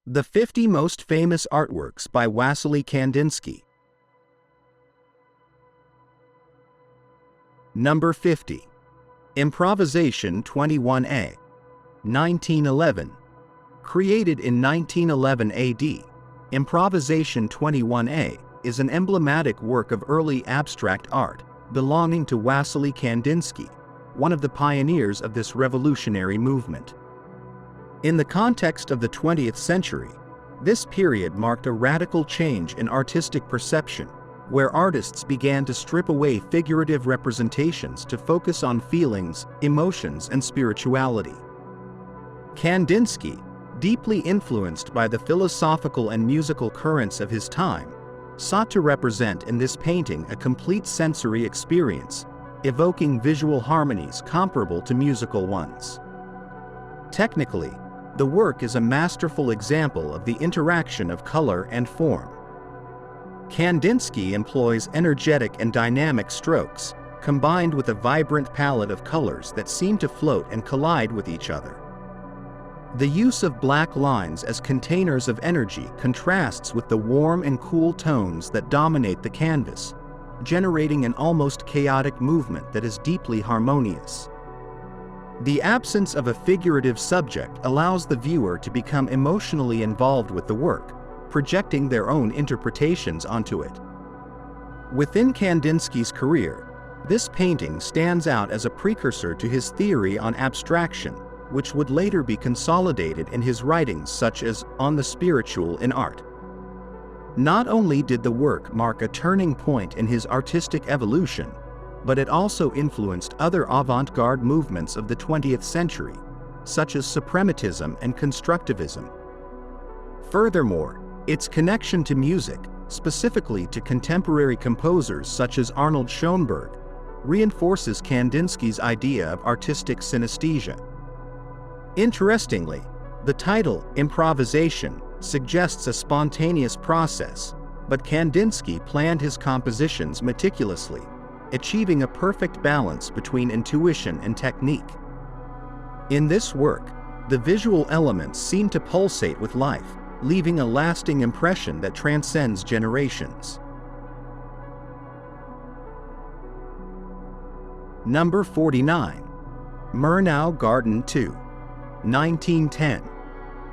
The 50 Most Famous Artworks by Wassily Kandinsky. Number 50. Improvisation 21A. 1911. Created in 1911 AD, Improvisation 21A is an emblematic work of early abstract art belonging to Wassily Kandinsky, one of the pioneers of this revolutionary movement. In the context of the 20th century, this period marked a radical change in artistic perception, where artists began to strip away figurative representations to focus on feelings, emotions, and spirituality. Kandinsky, deeply influenced by the philosophical and musical currents of his time, sought to represent in this painting a complete sensory experience, evoking visual harmonies comparable to musical ones. Technically, the work is a masterful example of the interaction of color and form. Kandinsky employs energetic and dynamic strokes, combined with a vibrant palette of colors that seem to float and collide with each other. The use of black lines as containers of energy contrasts with the warm and cool tones that dominate the canvas, generating an almost chaotic movement that is deeply harmonious. The absence of a figurative subject allows the viewer to become emotionally involved with the work, projecting their own interpretations onto it. Within Kandinsky's career, this painting stands out as a precursor to his theory on abstraction, which would later be consolidated in his writings such as On the Spiritual in Art. Not only did the work mark a turning point in his artistic evolution, but it also influenced other avant-garde movements of the 20th century, such as suprematism and constructivism. Furthermore, its connection to music, specifically to contemporary composers such as Arnold Schoenberg, reinforces Kandinsky's idea of artistic synesthesia. Interestingly, the title, Improvisation, suggests a spontaneous process, but Kandinsky planned his compositions meticulously, achieving a perfect balance between intuition and technique. In this work, the visual elements seem to pulsate with life, leaving a lasting impression that transcends generations. Number 49. Mnau Garden 2. 1910.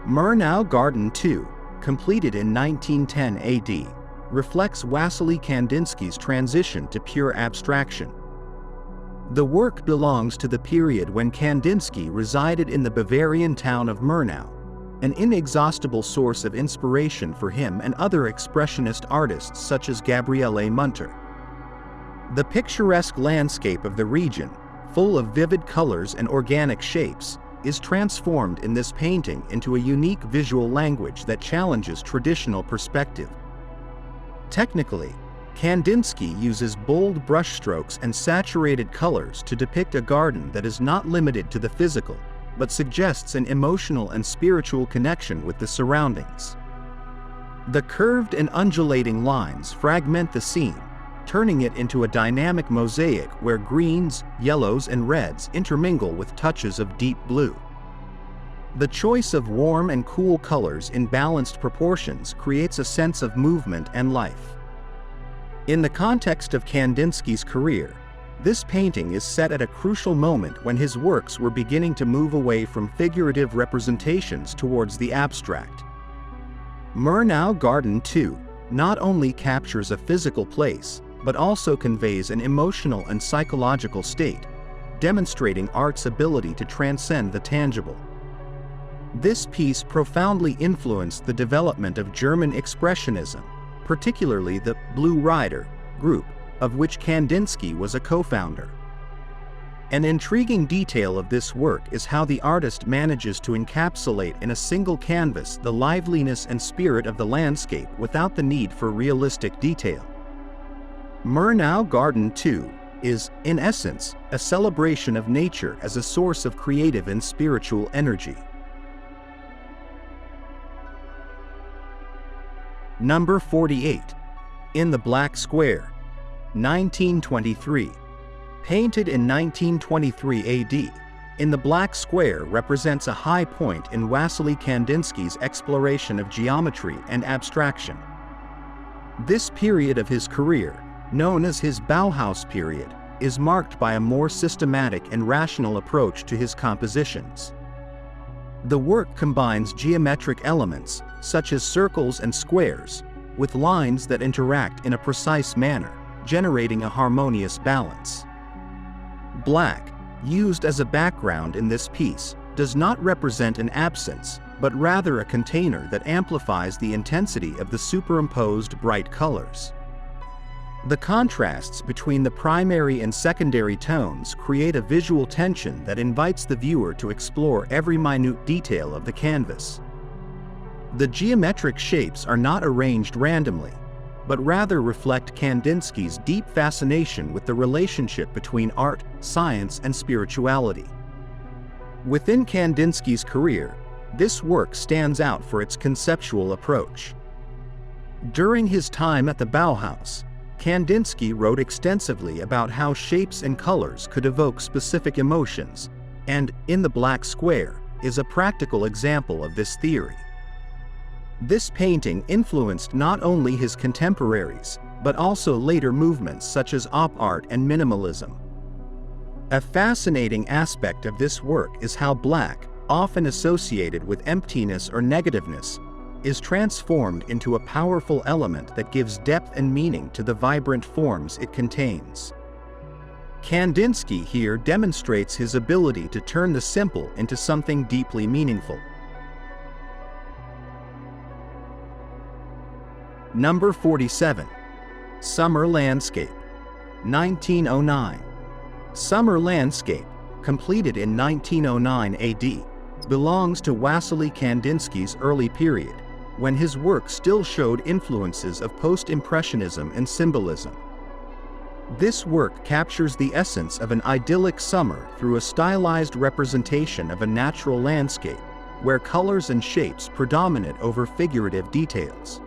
Mnau Garden 2, completed in 1910 AD, reflects Wassily Kandinsky's transition to pure abstraction. The work belongs to the period when Kandinsky resided in the Bavarian town of Murnau, an inexhaustible source of inspiration for him and other expressionist artists such as Gabriele Munter. The picturesque landscape of the region, full of vivid colors and organic shapes, is transformed in this painting into a unique visual language that challenges traditional perspective. Technically, Kandinsky uses bold brushstrokes and saturated colors to depict a garden that is not limited to the physical, but suggests an emotional and spiritual connection with the surroundings. The curved and undulating lines fragment the scene, turning it into a dynamic mosaic where greens, yellows, and reds intermingle with touches of deep blue. The choice of warm and cool colors in balanced proportions creates a sense of movement and life. In the context of Kandinsky's career, this painting is set at a crucial moment when his works were beginning to move away from figurative representations towards the abstract. Mnau Garden 2 not only captures a physical place, but also conveys an emotional and psychological state, demonstrating art's ability to transcend the tangible. This piece profoundly influenced the development of German Expressionism, particularly the Blue Rider group, of which Kandinsky was a co-founder. An intriguing detail of this work is how the artist manages to encapsulate in a single canvas the liveliness and spirit of the landscape without the need for realistic detail. Mnau Garden 2 is, in essence, a celebration of nature as a source of creative and spiritual energy. Number 48. In the Black Square. 1923. Painted in 1923 AD, in the black square represents a high point in Wassily Kandinsky's exploration of geometry and abstraction. This period of his career, known as his Bauhaus period, is marked by a more systematic and rational approach to his compositions. The work combines geometric elements, such as circles and squares, with lines that interact in a precise manner, generating a harmonious balance. Black, used as a background in this piece, does not represent an absence, but rather a container that amplifies the intensity of the superimposed bright colors. The contrasts between the primary and secondary tones create a visual tension that invites the viewer to explore every minute detail of the canvas. The geometric shapes are not arranged randomly, but rather reflect Kandinsky's deep fascination with the relationship between art, science, and spirituality. Within Kandinsky's career, this work stands out for its conceptual approach. During his time at the Bauhaus, Kandinsky wrote extensively about how shapes and colors could evoke specific emotions, and In the Black Square is a practical example of this theory. This painting influenced not only his contemporaries, but also later movements such as op art and minimalism. A fascinating aspect of this work is how black, often associated with emptiness or negativeness, is transformed into a powerful element that gives depth and meaning to the vibrant forms it contains. Kandinsky here demonstrates his ability to turn the simple into something deeply meaningful. Number 47. Summer Landscape, 1909. Summer Landscape, completed in 1909 AD, belongs to Wassily Kandinsky's early period, when his work still showed influences of post-impressionism and symbolism. This work captures the essence of an idyllic summer through a stylized representation of a natural landscape, where colors and shapes predominate over figurative details.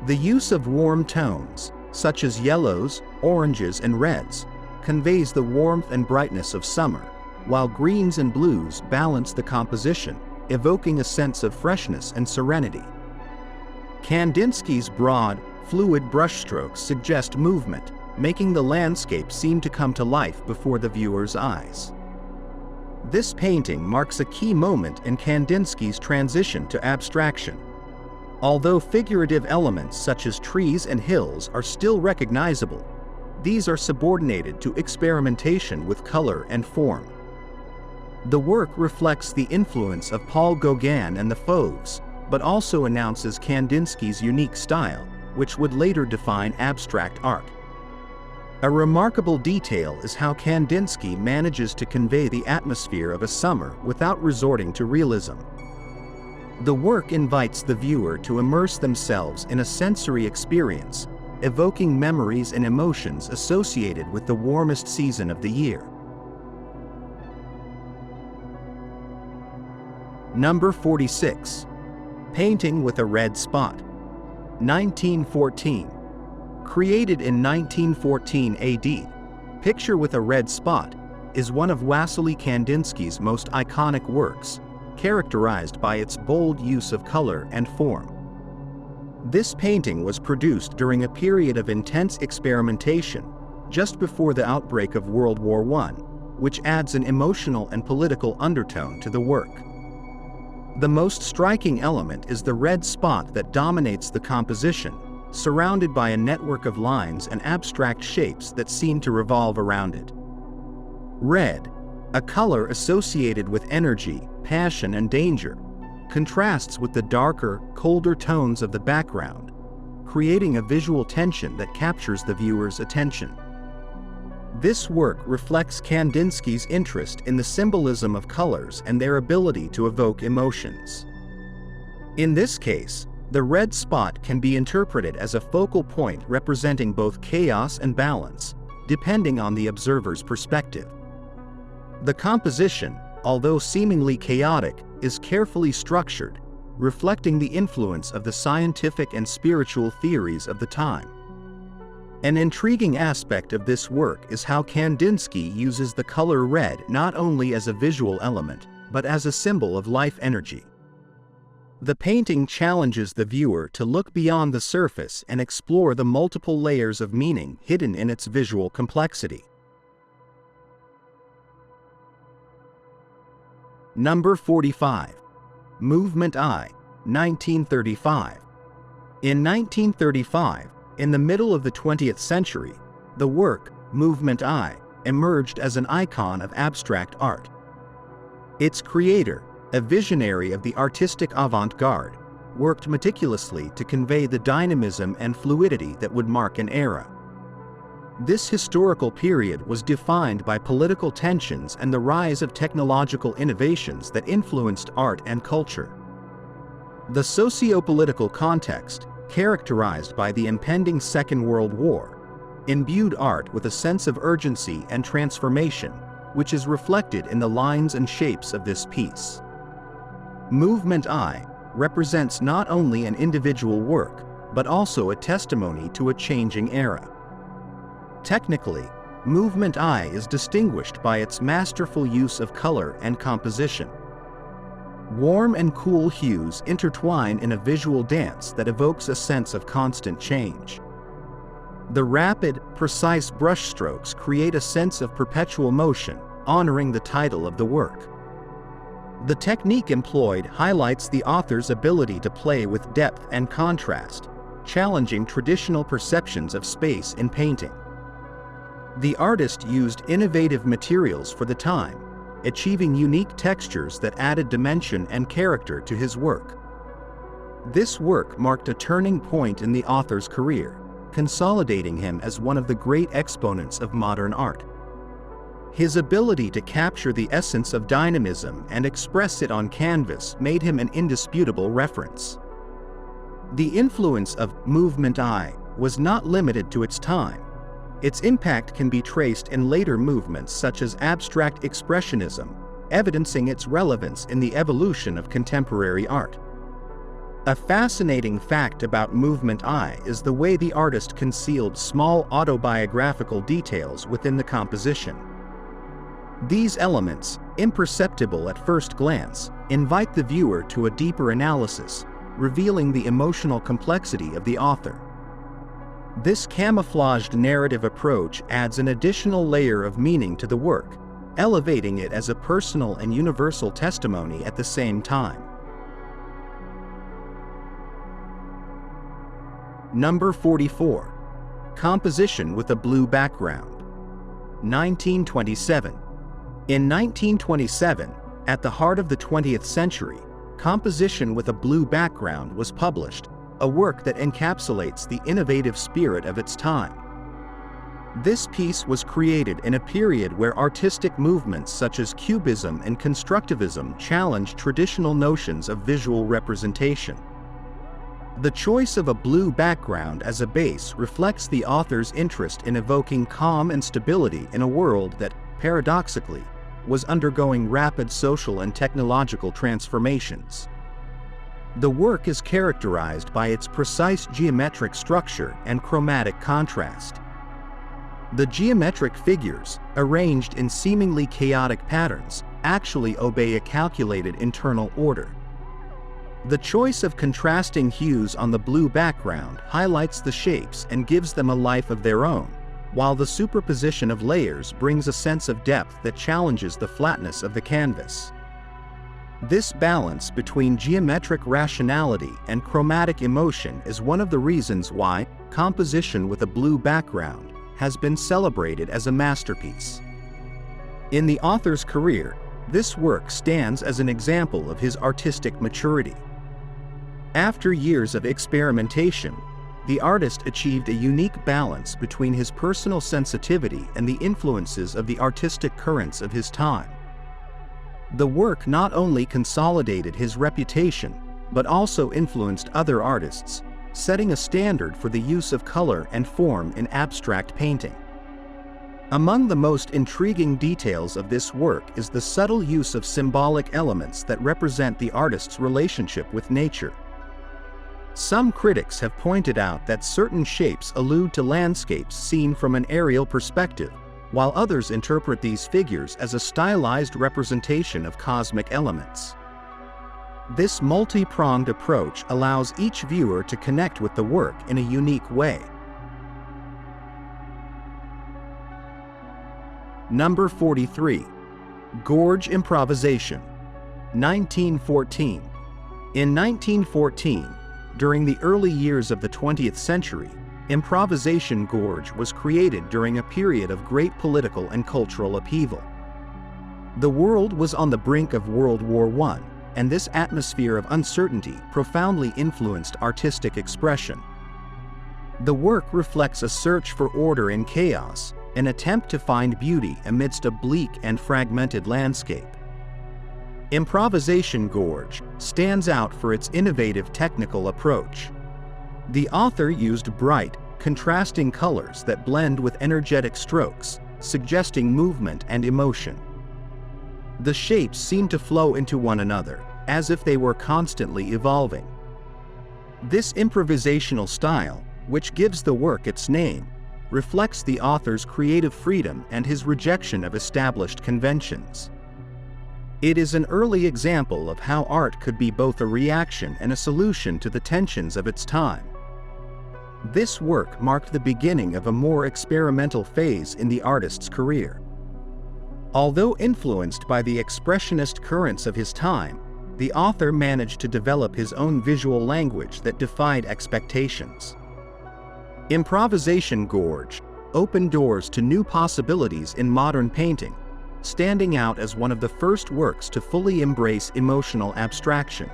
The use of warm tones, such as yellows, oranges, and reds, conveys the warmth and brightness of summer, while greens and blues balance the composition, evoking a sense of freshness and serenity. Kandinsky's broad, fluid brushstrokes suggest movement, making the landscape seem to come to life before the viewer's eyes. This painting marks a key moment in Kandinsky's transition to abstraction. Although figurative elements such as trees and hills are still recognizable, these are subordinated to experimentation with color and form. The work reflects the influence of Paul Gauguin and the Fauves, but also announces Kandinsky's unique style, which would later define abstract art. A remarkable detail is how Kandinsky manages to convey the atmosphere of a summer without resorting to realism. The work invites the viewer to immerse themselves in a sensory experience, evoking memories and emotions associated with the warmest season of the year. Number 46. Painting with a Red Spot, 1914. Created in 1914 AD, Picture with a Red Spot is one of Wassily Kandinsky's most iconic works, characterized by its bold use of color and form. This painting was produced during a period of intense experimentation, just before the outbreak of World War I, which adds an emotional and political undertone to the work. The most striking element is the red spot that dominates the composition, surrounded by a network of lines and abstract shapes that seem to revolve around it. Red, a color associated with energy, passion, and danger, contrasts with the darker, colder tones of the background, creating a visual tension that captures the viewer's attention. This work reflects Kandinsky's interest in the symbolism of colors and their ability to evoke emotions. In this case, the red spot can be interpreted as a focal point representing both chaos and balance, depending on the observer's perspective. The composition, although seemingly chaotic, is carefully structured, reflecting the influence of the scientific and spiritual theories of the time. An intriguing aspect of this work is how Kandinsky uses the color red not only as a visual element, but as a symbol of life energy. The painting challenges the viewer to look beyond the surface and explore the multiple layers of meaning hidden in its visual complexity. Number 45. Movement I, 1935. In 1935, in the middle of the 20th century, the work, Movement I, emerged as an icon of abstract art. Its creator, a visionary of the artistic avant-garde, worked meticulously to convey the dynamism and fluidity that would mark an era. This historical period was defined by political tensions and the rise of technological innovations that influenced art and culture. The socio-political context, characterized by the impending Second World War, imbued art with a sense of urgency and transformation, which is reflected in the lines and shapes of this piece. Movement I represents not only an individual work, but also a testimony to a changing era. Technically, Movement I is distinguished by its masterful use of color and composition. Warm and cool hues intertwine in a visual dance that evokes a sense of constant change. The rapid, precise brushstrokes create a sense of perpetual motion, honoring the title of the work. The technique employed highlights the author's ability to play with depth and contrast, challenging traditional perceptions of space in painting. The artist used innovative materials for the time, achieving unique textures that added dimension and character to his work. This work marked a turning point in the author's career, consolidating him as one of the great exponents of modern art. His ability to capture the essence of dynamism and express it on canvas made him an indisputable reference. The influence of Movement I was not limited to its time. Its impact can be traced in later movements such as abstract expressionism, evidencing its relevance in the evolution of contemporary art. A fascinating fact about Movement I is the way the artist concealed small autobiographical details within the composition. These elements, imperceptible at first glance, invite the viewer to a deeper analysis, revealing the emotional complexity of the author. This camouflaged narrative approach adds an additional layer of meaning to the work, elevating it as a personal and universal testimony at the same time. Number 44. Composition with a blue background. 1927. In 1927, at the heart of the 20th century, Composition with a Blue Background was published, a work that encapsulates the innovative spirit of its time. This piece was created in a period where artistic movements such as Cubism and Constructivism challenged traditional notions of visual representation. The choice of a blue background as a base reflects the author's interest in evoking calm and stability in a world that, paradoxically, was undergoing rapid social and technological transformations. The work is characterized by its precise geometric structure and chromatic contrast. The geometric figures, arranged in seemingly chaotic patterns, actually obey a calculated internal order. The choice of contrasting hues on the blue background highlights the shapes and gives them a life of their own, while the superposition of layers brings a sense of depth that challenges the flatness of the canvas. This balance between geometric rationality and chromatic emotion is one of the reasons why Composition with a Blue Background has been celebrated as a masterpiece. In the author's career, this work stands as an example of his artistic maturity. After years of experimentation, the artist achieved a unique balance between his personal sensitivity and the influences of the artistic currents of his time. The work not only consolidated his reputation, but also influenced other artists, setting a standard for the use of color and form in abstract painting. Among the most intriguing details of this work is the subtle use of symbolic elements that represent the artist's relationship with nature. Some critics have pointed out that certain shapes allude to landscapes seen from an aerial perspective, while others interpret these figures as a stylized representation of cosmic elements. This multi-pronged approach allows each viewer to connect with the work in a unique way. Number 43. Gorge Improvisation, 1914. In 1914, during the early years of the 20th century, Improvisation Gorge was created during a period of great political and cultural upheaval. The world was on the brink of World War I, and this atmosphere of uncertainty profoundly influenced artistic expression. The work reflects a search for order in chaos, an attempt to find beauty amidst a bleak and fragmented landscape. Improvisation Gorge stands out for its innovative technical approach. The author used bright, contrasting colors that blend with energetic strokes, suggesting movement and emotion. The shapes seem to flow into one another, as if they were constantly evolving. This improvisational style, which gives the work its name, reflects the author's creative freedom and his rejection of established conventions. It is an early example of how art could be both a reaction and a solution to the tensions of its time. This work marked the beginning of a more experimental phase in the artist's career. Although influenced by the expressionist currents of his time, the author managed to develop his own visual language that defied expectations. Improvisation Gorge opened doors to new possibilities in modern painting, standing out as one of the first works to fully embrace emotional abstraction.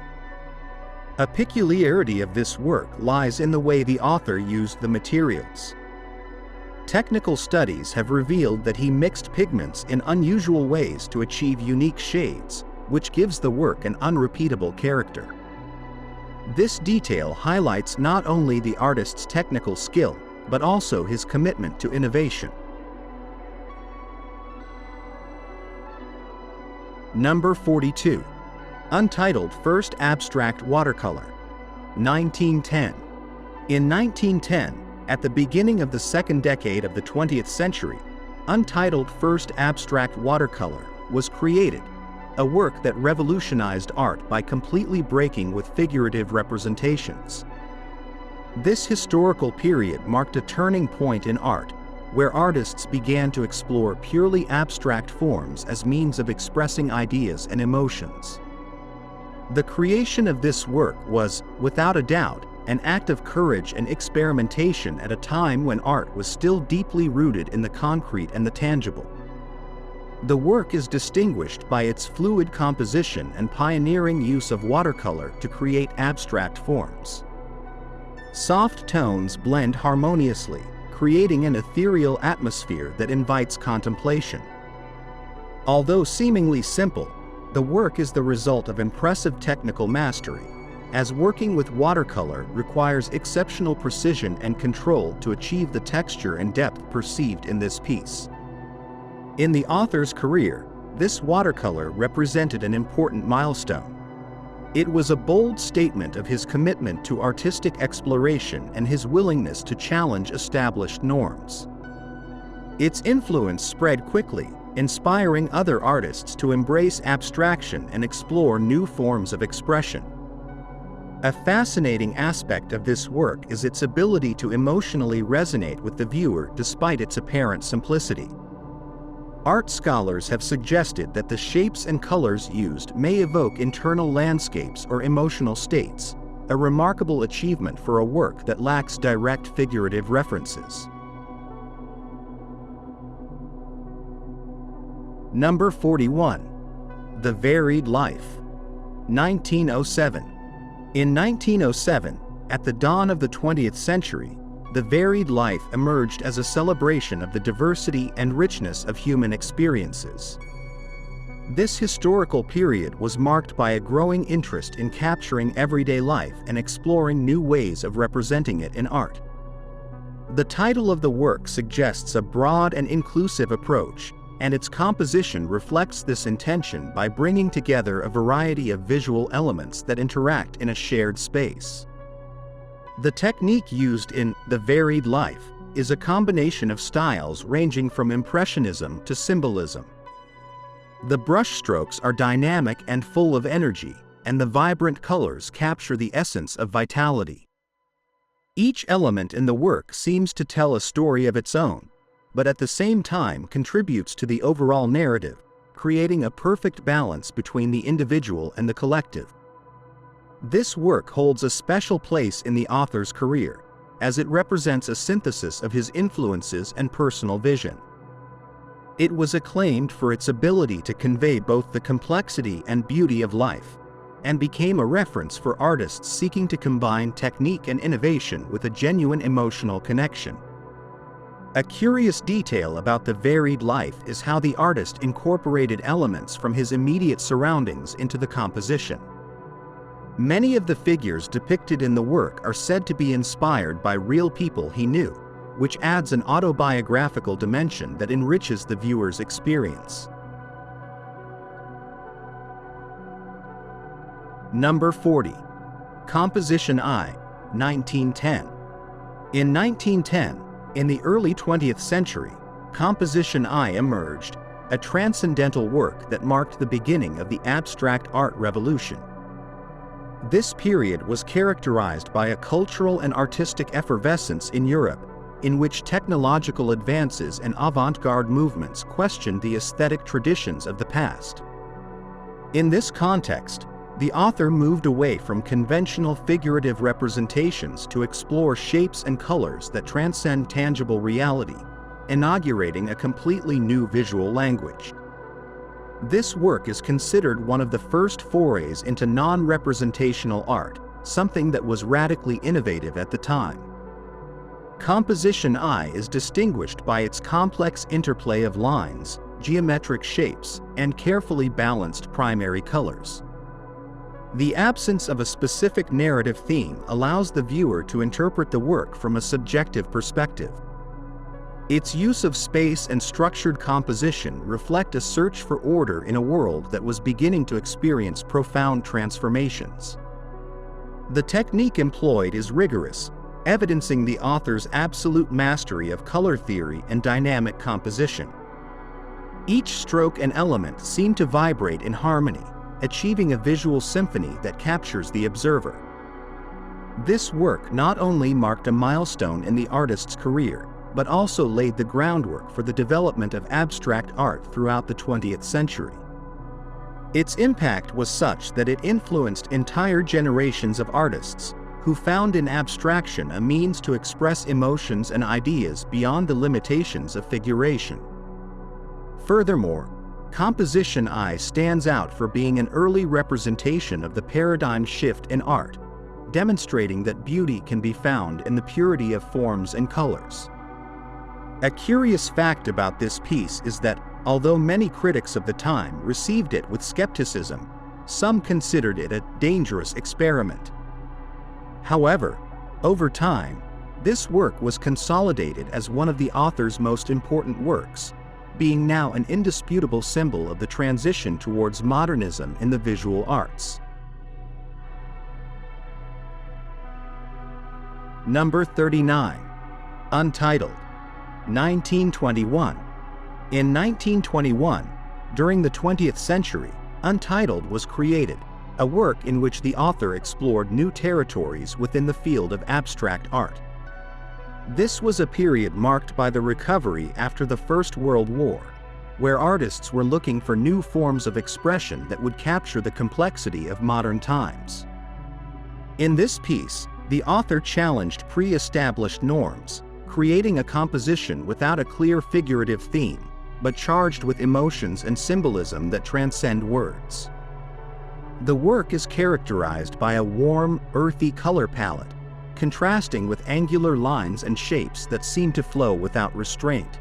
A peculiarity of this work lies in the way the author used the materials. Technical studies have revealed that he mixed pigments in unusual ways to achieve unique shades, which gives the work an unrepeatable character. This detail highlights not only the artist's technical skill, but also his commitment to innovation. Number 42. Untitled First Abstract Watercolor, 1910. In 1910, at the beginning of the second decade of the 20th century, Untitled First Abstract Watercolor was created, a work that revolutionized art by completely breaking with figurative representations. This historical period marked a turning point in art, where artists began to explore purely abstract forms as means of expressing ideas and emotions. The creation of this work was, without a doubt, an act of courage and experimentation at a time when art was still deeply rooted in the concrete and the tangible. The work is distinguished by its fluid composition and pioneering use of watercolor to create abstract forms. Soft tones blend harmoniously, creating an ethereal atmosphere that invites contemplation. Although seemingly simple, the work is the result of impressive technical mastery, as working with watercolor requires exceptional precision and control to achieve the texture and depth perceived in this piece. In the author's career, this watercolor represented an important milestone. It was a bold statement of his commitment to artistic exploration and his willingness to challenge established norms. Its influence spread quickly, inspiring other artists to embrace abstraction and explore new forms of expression. A fascinating aspect of this work is its ability to emotionally resonate with the viewer despite its apparent simplicity. Art scholars have suggested that the shapes and colors used may evoke internal landscapes or emotional states, a remarkable achievement for a work that lacks direct figurative references. Number 41. The Varied Life, 1907. In 1907, at the dawn of the 20th century, The Varied Life emerged as a celebration of the diversity and richness of human experiences. This historical period was marked by a growing interest in capturing everyday life and exploring new ways of representing it in art. The title of the work suggests a broad and inclusive approach, and its composition reflects this intention by bringing together a variety of visual elements that interact in a shared space. The technique used in The Varied Life is a combination of styles ranging from impressionism to symbolism. The brushstrokes are dynamic and full of energy, and the vibrant colors capture the essence of vitality. Each element in the work seems to tell a story of its own, but at the same time contributes to the overall narrative, creating a perfect balance between the individual and the collective. This work holds a special place in the author's career, as it represents a synthesis of his influences and personal vision. It was acclaimed for its ability to convey both the complexity and beauty of life, and became a reference for artists seeking to combine technique and innovation with a genuine emotional connection. A curious detail about The Varied Life is how the artist incorporated elements from his immediate surroundings into the composition. Many of the figures depicted in the work are said to be inspired by real people he knew, which adds an autobiographical dimension that enriches the viewer's experience. Number 40. Composition I, 1910. In 1910, in the early 20th century, Composition I emerged, a transcendental work that marked the beginning of the abstract art revolution. This period was characterized by a cultural and artistic effervescence in Europe, in which technological advances and avant-garde movements questioned the aesthetic traditions of the past. In this context, the author moved away from conventional figurative representations to explore shapes and colors that transcend tangible reality, inaugurating a completely new visual language. This work is considered one of the first forays into non-representational art, something that was radically innovative at the time. Composition I is distinguished by its complex interplay of lines, geometric shapes, and carefully balanced primary colors. The absence of a specific narrative theme allows the viewer to interpret the work from a subjective perspective. Its use of space and structured composition reflect a search for order in a world that was beginning to experience profound transformations. The technique employed is rigorous, evidencing the author's absolute mastery of color theory and dynamic composition. Each stroke and element seem to vibrate in harmony, achieving a visual symphony that captures the observer. This work not only marked a milestone in the artist's career, but also laid the groundwork for the development of abstract art throughout the 20th century. Its impact was such that it influenced entire generations of artists, who found in abstraction a means to express emotions and ideas beyond the limitations of figuration. Furthermore, Composition I stands out for being an early representation of the paradigm shift in art, demonstrating that beauty can be found in the purity of forms and colors. A curious fact about this piece is that, although many critics of the time received it with skepticism, some considered it a dangerous experiment. However, over time, this work was consolidated as one of the author's most important works, being now an indisputable symbol of the transition towards modernism in the visual arts. Number 39. Untitled, 1921. In 1921, during the 20th century, Untitled was created, a work in which the author explored new territories within the field of abstract art. This was a period marked by the recovery after the First World War, where artists were looking for new forms of expression that would capture the complexity of modern times. In this piece, the author challenged pre-established norms, creating a composition without a clear figurative theme, but charged with emotions and symbolism that transcend words. The work is characterized by a warm, earthy color palette, contrasting with angular lines and shapes that seem to flow without restraint.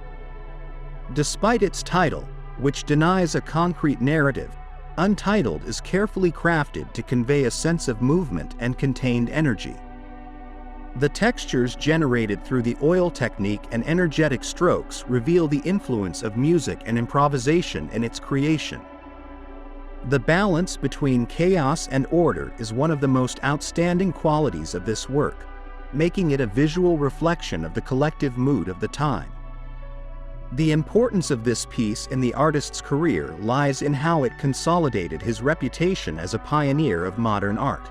Despite its title, which denies a concrete narrative, Untitled is carefully crafted to convey a sense of movement and contained energy. The textures generated through the oil technique and energetic strokes reveal the influence of music and improvisation in its creation. The balance between chaos and order is one of the most outstanding qualities of this work, making it a visual reflection of the collective mood of the time. The importance of this piece in the artist's career lies in how it consolidated his reputation as a pioneer of modern art.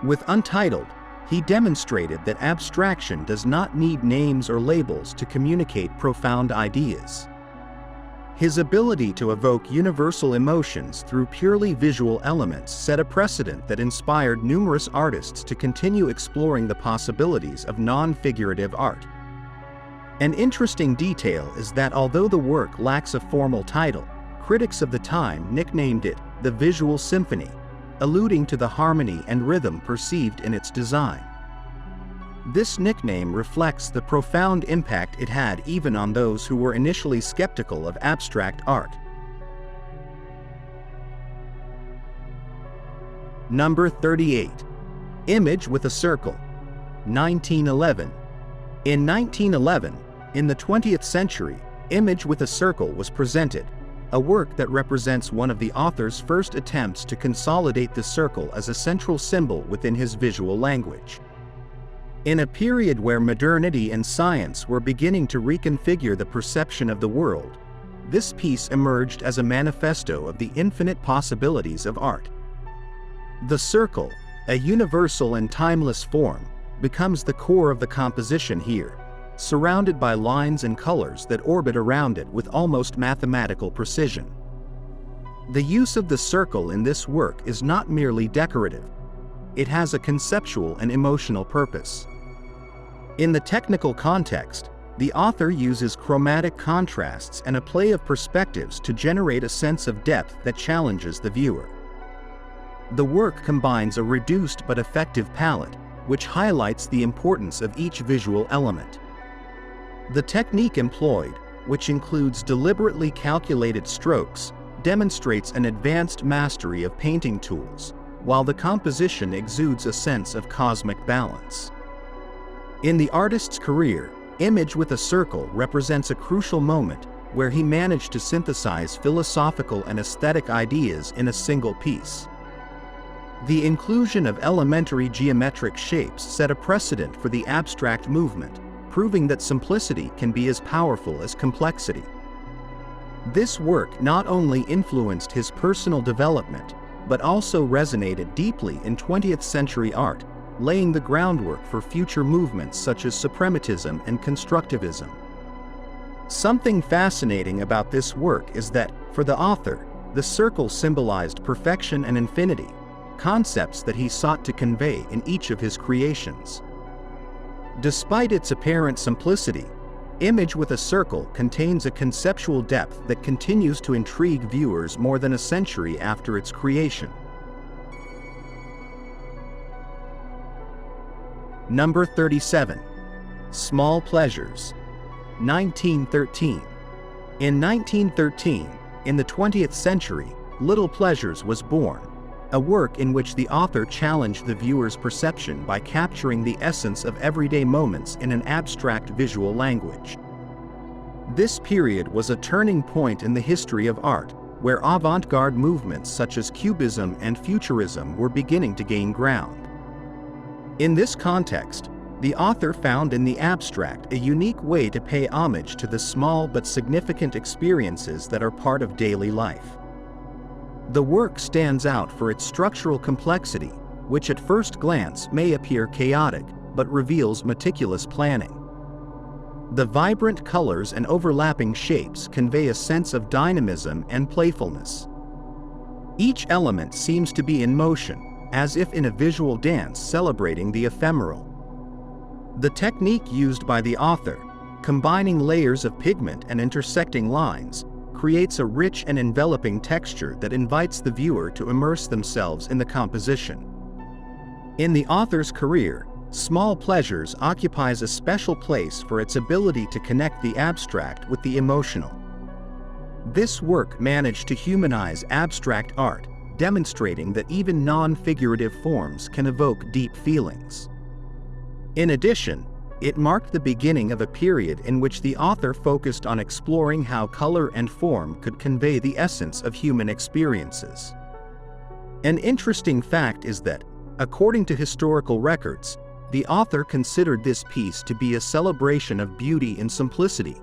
With Untitled, he demonstrated that abstraction does not need names or labels to communicate profound ideas. His ability to evoke universal emotions through purely visual elements set a precedent that inspired numerous artists to continue exploring the possibilities of non-figurative art. An interesting detail is that although the work lacks a formal title, critics of the time nicknamed it the Visual Symphony, alluding to the harmony and rhythm perceived in its design. This nickname reflects the profound impact it had even on those who were initially skeptical of abstract art. Number 38. Image with a Circle, 1911. In 1911, in the 20th century, Image with a Circle was presented, a work that represents one of the author's first attempts to consolidate the circle as a central symbol within his visual language. In a period where modernity and science were beginning to reconfigure the perception of the world, this piece emerged as a manifesto of the infinite possibilities of art. The circle, a universal and timeless form, becomes the core of the composition here, surrounded by lines and colors that orbit around it with almost mathematical precision. The use of the circle in this work is not merely decorative. It has a conceptual and emotional purpose. In the technical context, the author uses chromatic contrasts and a play of perspectives to generate a sense of depth that challenges the viewer. The work combines a reduced but effective palette, which highlights the importance of each visual element. The technique employed, which includes deliberately calculated strokes, demonstrates an advanced mastery of painting tools, while the composition exudes a sense of cosmic balance. In the artist's career, Image with a Circle represents a crucial moment where he managed to synthesize philosophical and aesthetic ideas in a single piece. The inclusion of elementary geometric shapes set a precedent for the abstract movement, proving that simplicity can be as powerful as complexity. This work not only influenced his personal development, but also resonated deeply in 20th century art, laying the groundwork for future movements such as suprematism and constructivism. Something fascinating about this work is that, for the author, the circle symbolized perfection and infinity, concepts that he sought to convey in each of his creations. Despite its apparent simplicity, Image with a Circle contains a conceptual depth that continues to intrigue viewers more than a century after its creation. Number 37. Small Pleasures, 1913. In 1913, in the 20th century, Little Pleasures was born, a work in which the author challenged the viewer's perception by capturing the essence of everyday moments in an abstract visual language. This period was a turning point in the history of art, where avant-garde movements such as Cubism and Futurism were beginning to gain ground. In this context, the author found in the abstract a unique way to pay homage to the small but significant experiences that are part of daily life. The work stands out for its structural complexity, which at first glance may appear chaotic, but reveals meticulous planning. The vibrant colors and overlapping shapes convey a sense of dynamism and playfulness. Each element seems to be in motion, as if in a visual dance celebrating the ephemeral. The technique used by the author, combining layers of pigment and intersecting lines, creates a rich and enveloping texture that invites the viewer to immerse themselves in the composition. In the author's career, Small Pleasures occupies a special place for its ability to connect the abstract with the emotional. This work managed to humanize abstract art, demonstrating that even non-figurative forms can evoke deep feelings. In addition, it marked the beginning of a period in which the author focused on exploring how color and form could convey the essence of human experiences. An interesting fact is that, according to historical records, The author considered this piece to be a celebration of beauty and simplicity,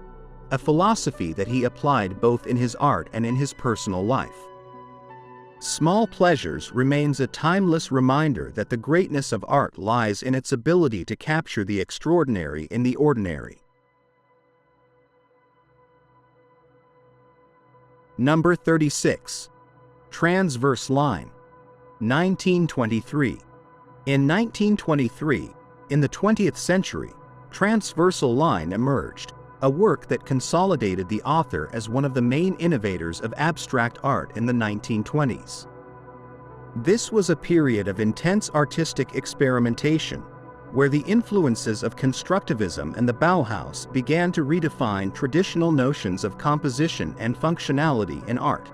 a philosophy that he applied both in his art and in his personal life. Small Pleasures remains a timeless reminder that the greatness of art lies in its ability to capture the extraordinary in the ordinary. Number 36. Transverse Line, 1923. In 1923, in the 20th century, Transversal Line emerged, a work that consolidated the author as one of the main innovators of abstract art in the 1920s. This was a period of intense artistic experimentation, where the influences of constructivism and the Bauhaus began to redefine traditional notions of composition and functionality in art.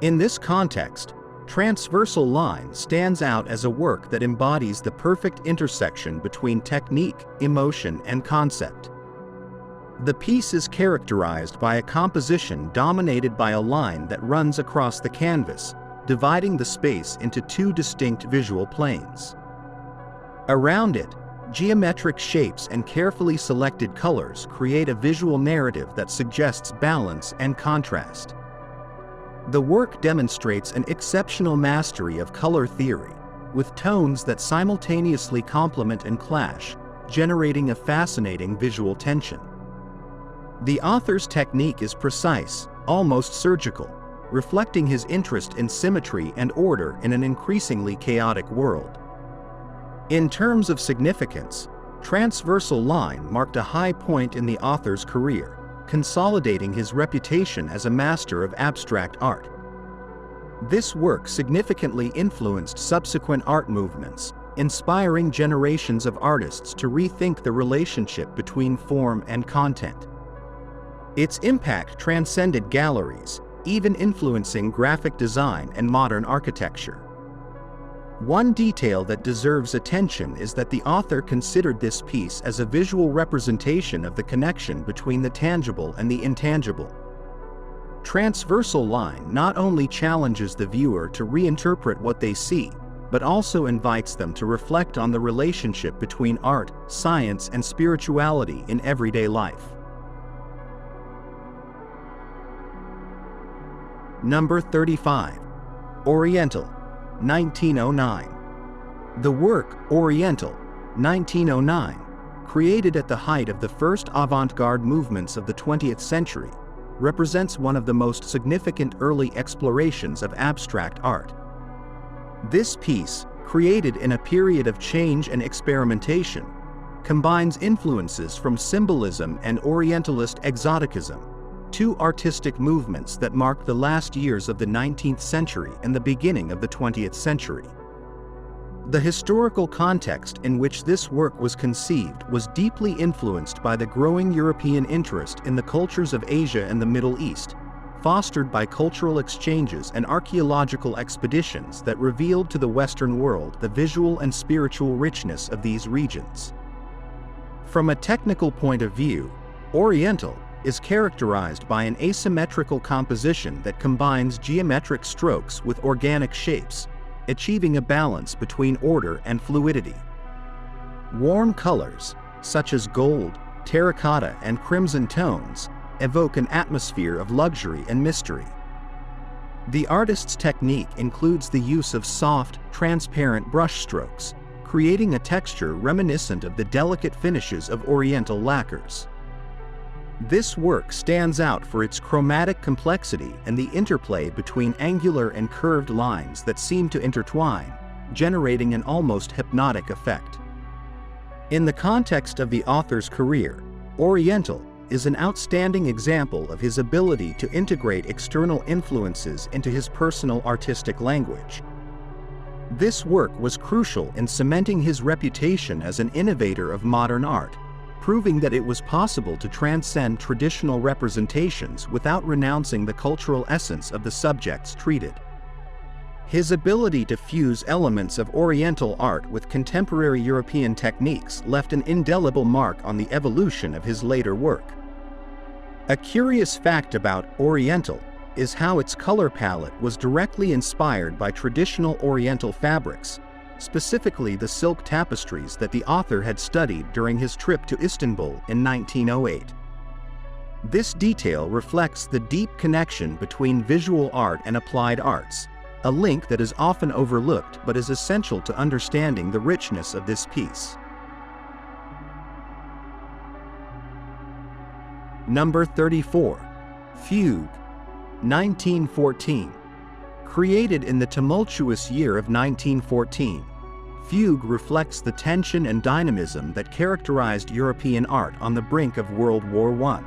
In this context, Transversal Line stands out as a work that embodies the perfect intersection between technique, emotion, and concept. The piece is characterized by a composition dominated by a line that runs across the canvas, dividing the space into two distinct visual planes. Around it, geometric shapes and carefully selected colors create a visual narrative that suggests balance and contrast. The work demonstrates an exceptional mastery of color theory, with tones that simultaneously complement and clash, generating a fascinating visual tension. The author's technique is precise, almost surgical, reflecting his interest in symmetry and order in an increasingly chaotic world. In terms of significance, Transversal Line marked a high point in the author's career, consolidating his reputation as a master of abstract art. This work significantly influenced subsequent art movements, inspiring generations of artists to rethink the relationship between form and content. Its impact transcended galleries, even influencing graphic design and modern architecture. One detail that deserves attention is that the author considered this piece as a visual representation of the connection between the tangible and the intangible. Transversal Line not only challenges the viewer to reinterpret what they see, but also invites them to reflect on the relationship between art, science, and spirituality in everyday life. Number 35. Oriental, 1909. The work, Oriental, 1909, created at the height of the first avant-garde movements of the 20th century, represents one of the most significant early explorations of abstract art. This piece, created in a period of change and experimentation, combines influences from symbolism and Orientalist exoticism, two artistic movements that marked the last years of the 19th century and the beginning of the 20th century. The historical context in which this work was conceived was deeply influenced by the growing European interest in the cultures of Asia and the Middle East, fostered by cultural exchanges and archaeological expeditions that revealed to the Western world the visual and spiritual richness of these regions. From a technical point of view, Oriental is characterized by an asymmetrical composition that combines geometric strokes with organic shapes, achieving a balance between order and fluidity. Warm colors, such as gold, terracotta, and crimson tones, evoke an atmosphere of luxury and mystery. The artist's technique includes the use of soft, transparent brushstrokes, creating a texture reminiscent of the delicate finishes of Oriental lacquers. This work stands out for its chromatic complexity and the interplay between angular and curved lines that seem to intertwine, generating an almost hypnotic effect. In the context of the author's career, Oriental is an outstanding example of his ability to integrate external influences into his personal artistic language. This work was crucial in cementing his reputation as an innovator of modern art, proving that it was possible to transcend traditional representations without renouncing the cultural essence of the subjects treated. His ability to fuse elements of Oriental art with contemporary European techniques left an indelible mark on the evolution of his later work. A curious fact about Oriental is how its color palette was directly inspired by traditional Oriental fabrics, specifically the silk tapestries that the author had studied during his trip to Istanbul in 1908. This detail reflects the deep connection between visual art and applied arts, a link that is often overlooked but is essential to understanding the richness of this piece. Number 34. Fugue, 1914. Created in the tumultuous year of 1914, Fugue reflects the tension and dynamism that characterized European art on the brink of World War I.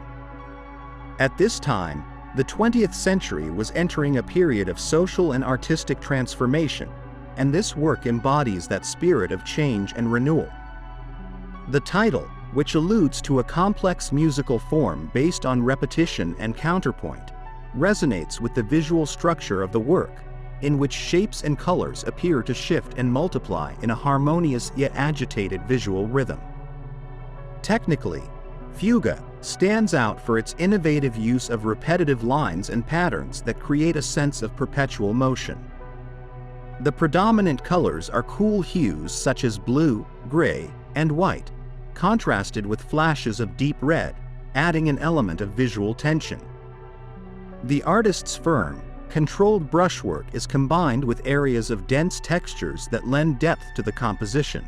At this time, the 20th century was entering a period of social and artistic transformation, and this work embodies that spirit of change and renewal. The title, which alludes to a complex musical form based on repetition and counterpoint, resonates with the visual structure of the work, in which shapes and colors appear to shift and multiply in a harmonious yet agitated visual rhythm. Technically, Fugue stands out for its innovative use of repetitive lines and patterns that create a sense of perpetual motion. The predominant colors are cool hues such as blue, gray, and white, contrasted with flashes of deep red, adding an element of visual tension. The artist's firm, controlled brushwork is combined with areas of dense textures that lend depth to the composition.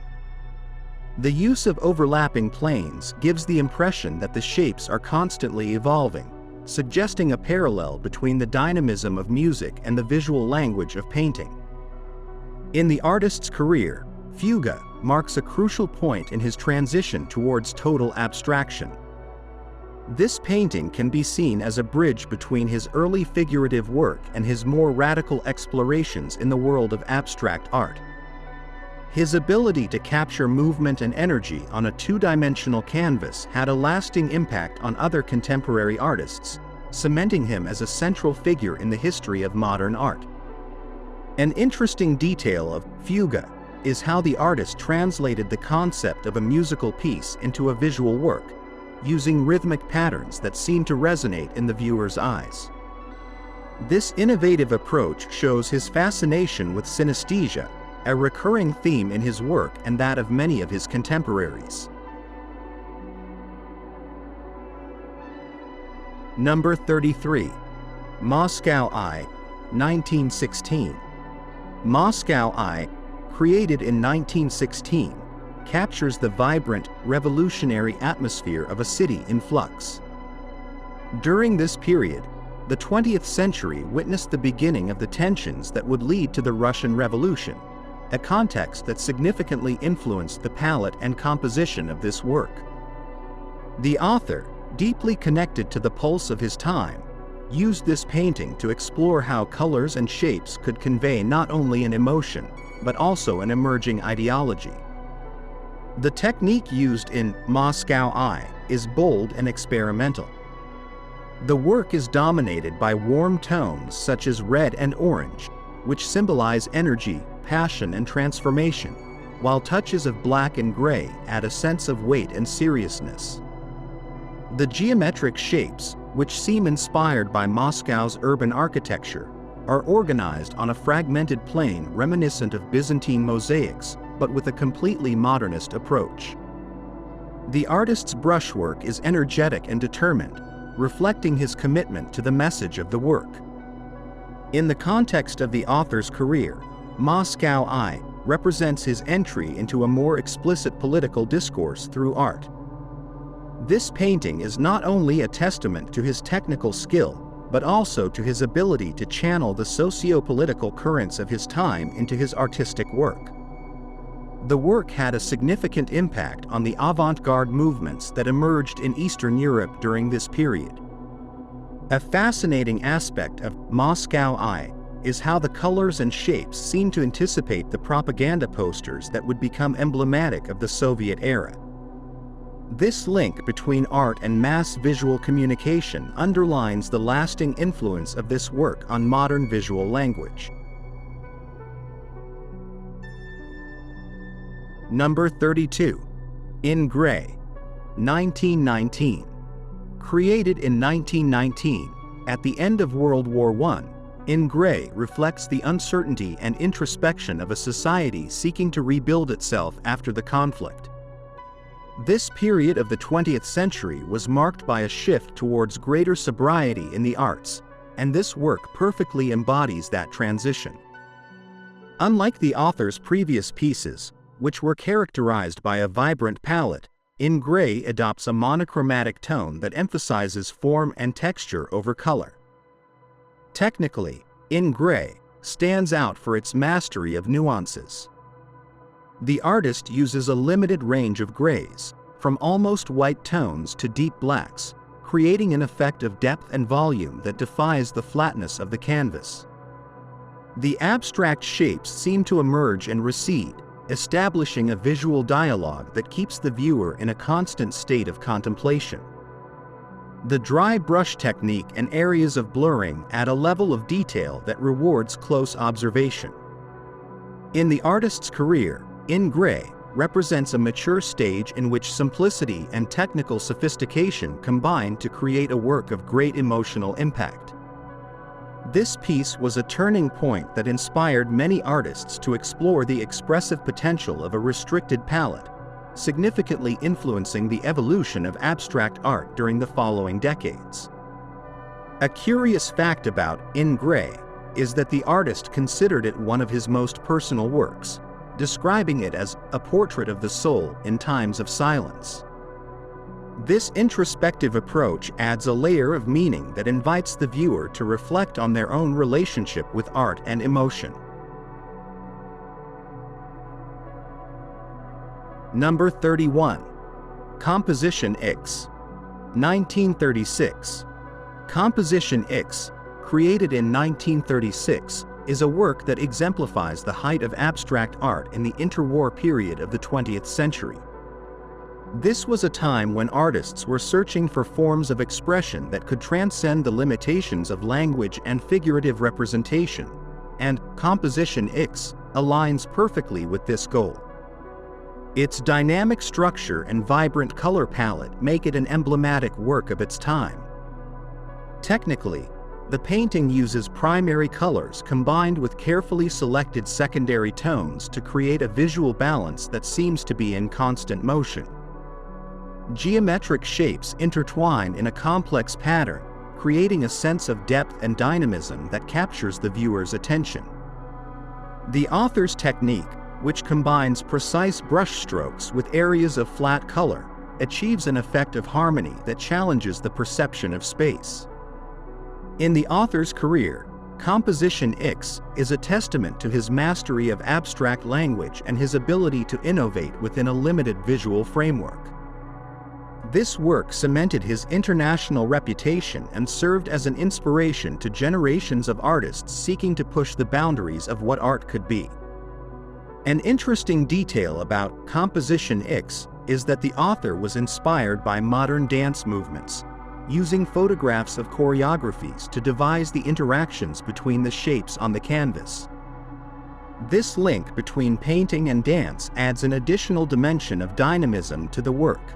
The use of overlapping planes gives the impression that the shapes are constantly evolving, suggesting a parallel between the dynamism of music and the visual language of painting. In the artist's career, Fugue marks a crucial point in his transition towards total abstraction. This painting can be seen as a bridge between his early figurative work and his more radical explorations in the world of abstract art. His ability to capture movement and energy on a two-dimensional canvas had a lasting impact on other contemporary artists, cementing him as a central figure in the history of modern art. An interesting detail of Fugue is how the artist translated the concept of a musical piece into a visual work, using rhythmic patterns that seem to resonate in the viewer's eyes. This innovative approach shows his fascination with synesthesia, a recurring theme in his work and that of many of his contemporaries. Number 33. Moscow Eye, 1916. Moscow Eye, created in 1916, captures the vibrant, revolutionary atmosphere of a city in flux. During this period, the 20th century witnessed the beginning of the tensions that would lead to the Russian Revolution, a context that significantly influenced the palette and composition of this work. The author, deeply connected to the pulse of his time, used this painting to explore how colors and shapes could convey not only an emotion, but also an emerging ideology. The technique used in Moscow Eye is bold and experimental. The work is dominated by warm tones such as red and orange, which symbolize energy, passion, and transformation, while touches of black and gray add a sense of weight and seriousness. The geometric shapes, which seem inspired by Moscow's urban architecture, are organized on a fragmented plane reminiscent of Byzantine mosaics, but with a completely modernist approach. The artist's brushwork is energetic and determined, reflecting his commitment to the message of the work. In the context of the author's career, Moscow Eye represents his entry into a more explicit political discourse through art. This painting is not only a testament to his technical skill, but also to his ability to channel the socio-political currents of his time into his artistic work. The work had a significant impact on the avant-garde movements that emerged in Eastern Europe during this period. A fascinating aspect of Moscow Eye is how the colors and shapes seem to anticipate the propaganda posters that would become emblematic of the Soviet era. This link between art and mass visual communication underlines the lasting influence of this work on modern visual language. Number 32. In Gray, 1919. Created in 1919, at the end of World War I, In Gray reflects the uncertainty and introspection of a society seeking to rebuild itself after the conflict. This period of the 20th century was marked by a shift towards greater sobriety in the arts, and this work perfectly embodies that transition. Unlike the author's previous pieces, which were characterized by a vibrant palette, In Gray adopts a monochromatic tone that emphasizes form and texture over color. Technically, In Gray stands out for its mastery of nuances. The artist uses a limited range of grays, from almost white tones to deep blacks, creating an effect of depth and volume that defies the flatness of the canvas. The abstract shapes seem to emerge and recede, establishing a visual dialogue that keeps the viewer in a constant state of contemplation. The dry brush technique and areas of blurring add a level of detail that rewards close observation. In the artist's career, In Gray represents a mature stage in which simplicity and technical sophistication combine to create a work of great emotional impact. This piece was a turning point that inspired many artists to explore the expressive potential of a restricted palette, significantly influencing the evolution of abstract art during the following decades. A curious fact about In Gray is that the artist considered it one of his most personal works, describing it as a portrait of the soul in times of silence. This introspective approach adds a layer of meaning that invites the viewer to reflect on their own relationship with art and emotion. Number 31. Composition X. 1936. Composition X, created in 1936, is a work that exemplifies the height of abstract art in the interwar period of the 20th century. This was a time when artists were searching for forms of expression that could transcend the limitations of language and figurative representation, and Composition X aligns perfectly with this goal. Its dynamic structure and vibrant color palette make it an emblematic work of its time. Technically, the painting uses primary colors combined with carefully selected secondary tones to create a visual balance that seems to be in constant motion. Geometric shapes intertwine in a complex pattern, creating a sense of depth and dynamism that captures the viewer's attention. The author's technique, which combines precise brushstrokes with areas of flat color, achieves an effect of harmony that challenges the perception of space. In the author's career, Composition X is a testament to his mastery of abstract language and his ability to innovate within a limited visual framework. This work cemented his international reputation and served as an inspiration to generations of artists seeking to push the boundaries of what art could be. An interesting detail about Composition X is that the author was inspired by modern dance movements, using photographs of choreographies to devise the interactions between the shapes on the canvas. This link between painting and dance adds an additional dimension of dynamism to the work.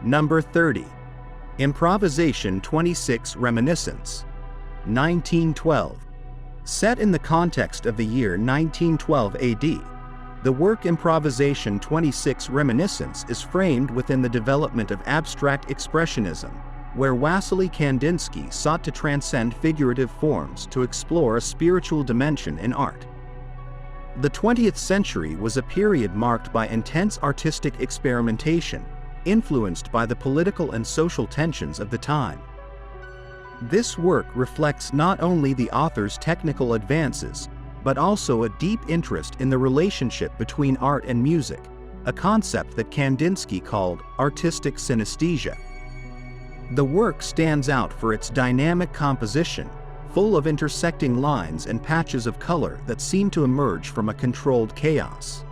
Number 30. Improvisation 26 Reminiscence. 1912. Set in the context of the year 1912 AD, the work Improvisation 26 Reminiscence is framed within the development of abstract expressionism, where Wassily Kandinsky sought to transcend figurative forms to explore a spiritual dimension in art. The 20th century was a period marked by intense artistic experimentation, influenced by the political and social tensions of the time. This work reflects not only the author's technical advances, but also a deep interest in the relationship between art and music, a concept that Kandinsky called artistic synesthesia. The work stands out for its dynamic composition, full of intersecting lines and patches of color that seem to emerge from a controlled chaos.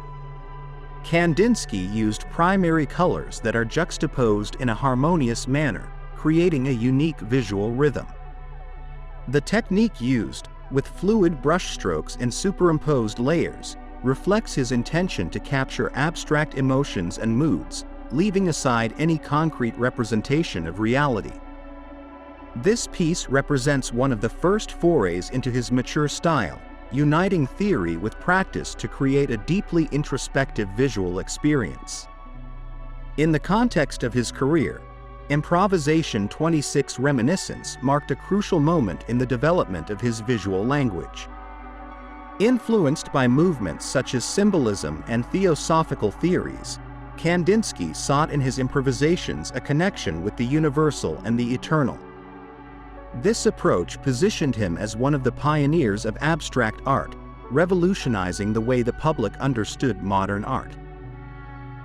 Kandinsky used primary colors that are juxtaposed in a harmonious manner, creating a unique visual rhythm. The technique used, with fluid brushstrokes and superimposed layers, reflects his intention to capture abstract emotions and moods, leaving aside any concrete representation of reality. This piece represents one of the first forays into his mature style, uniting theory with practice to create a deeply introspective visual experience. In the context of his career, Improvisation 26 Reminiscence marked a crucial moment in the development of his visual language. Influenced by movements such as symbolism and theosophical theories, Kandinsky sought in his improvisations a connection with the universal and the eternal. This approach positioned him as one of the pioneers of abstract art, revolutionizing the way the public understood modern art.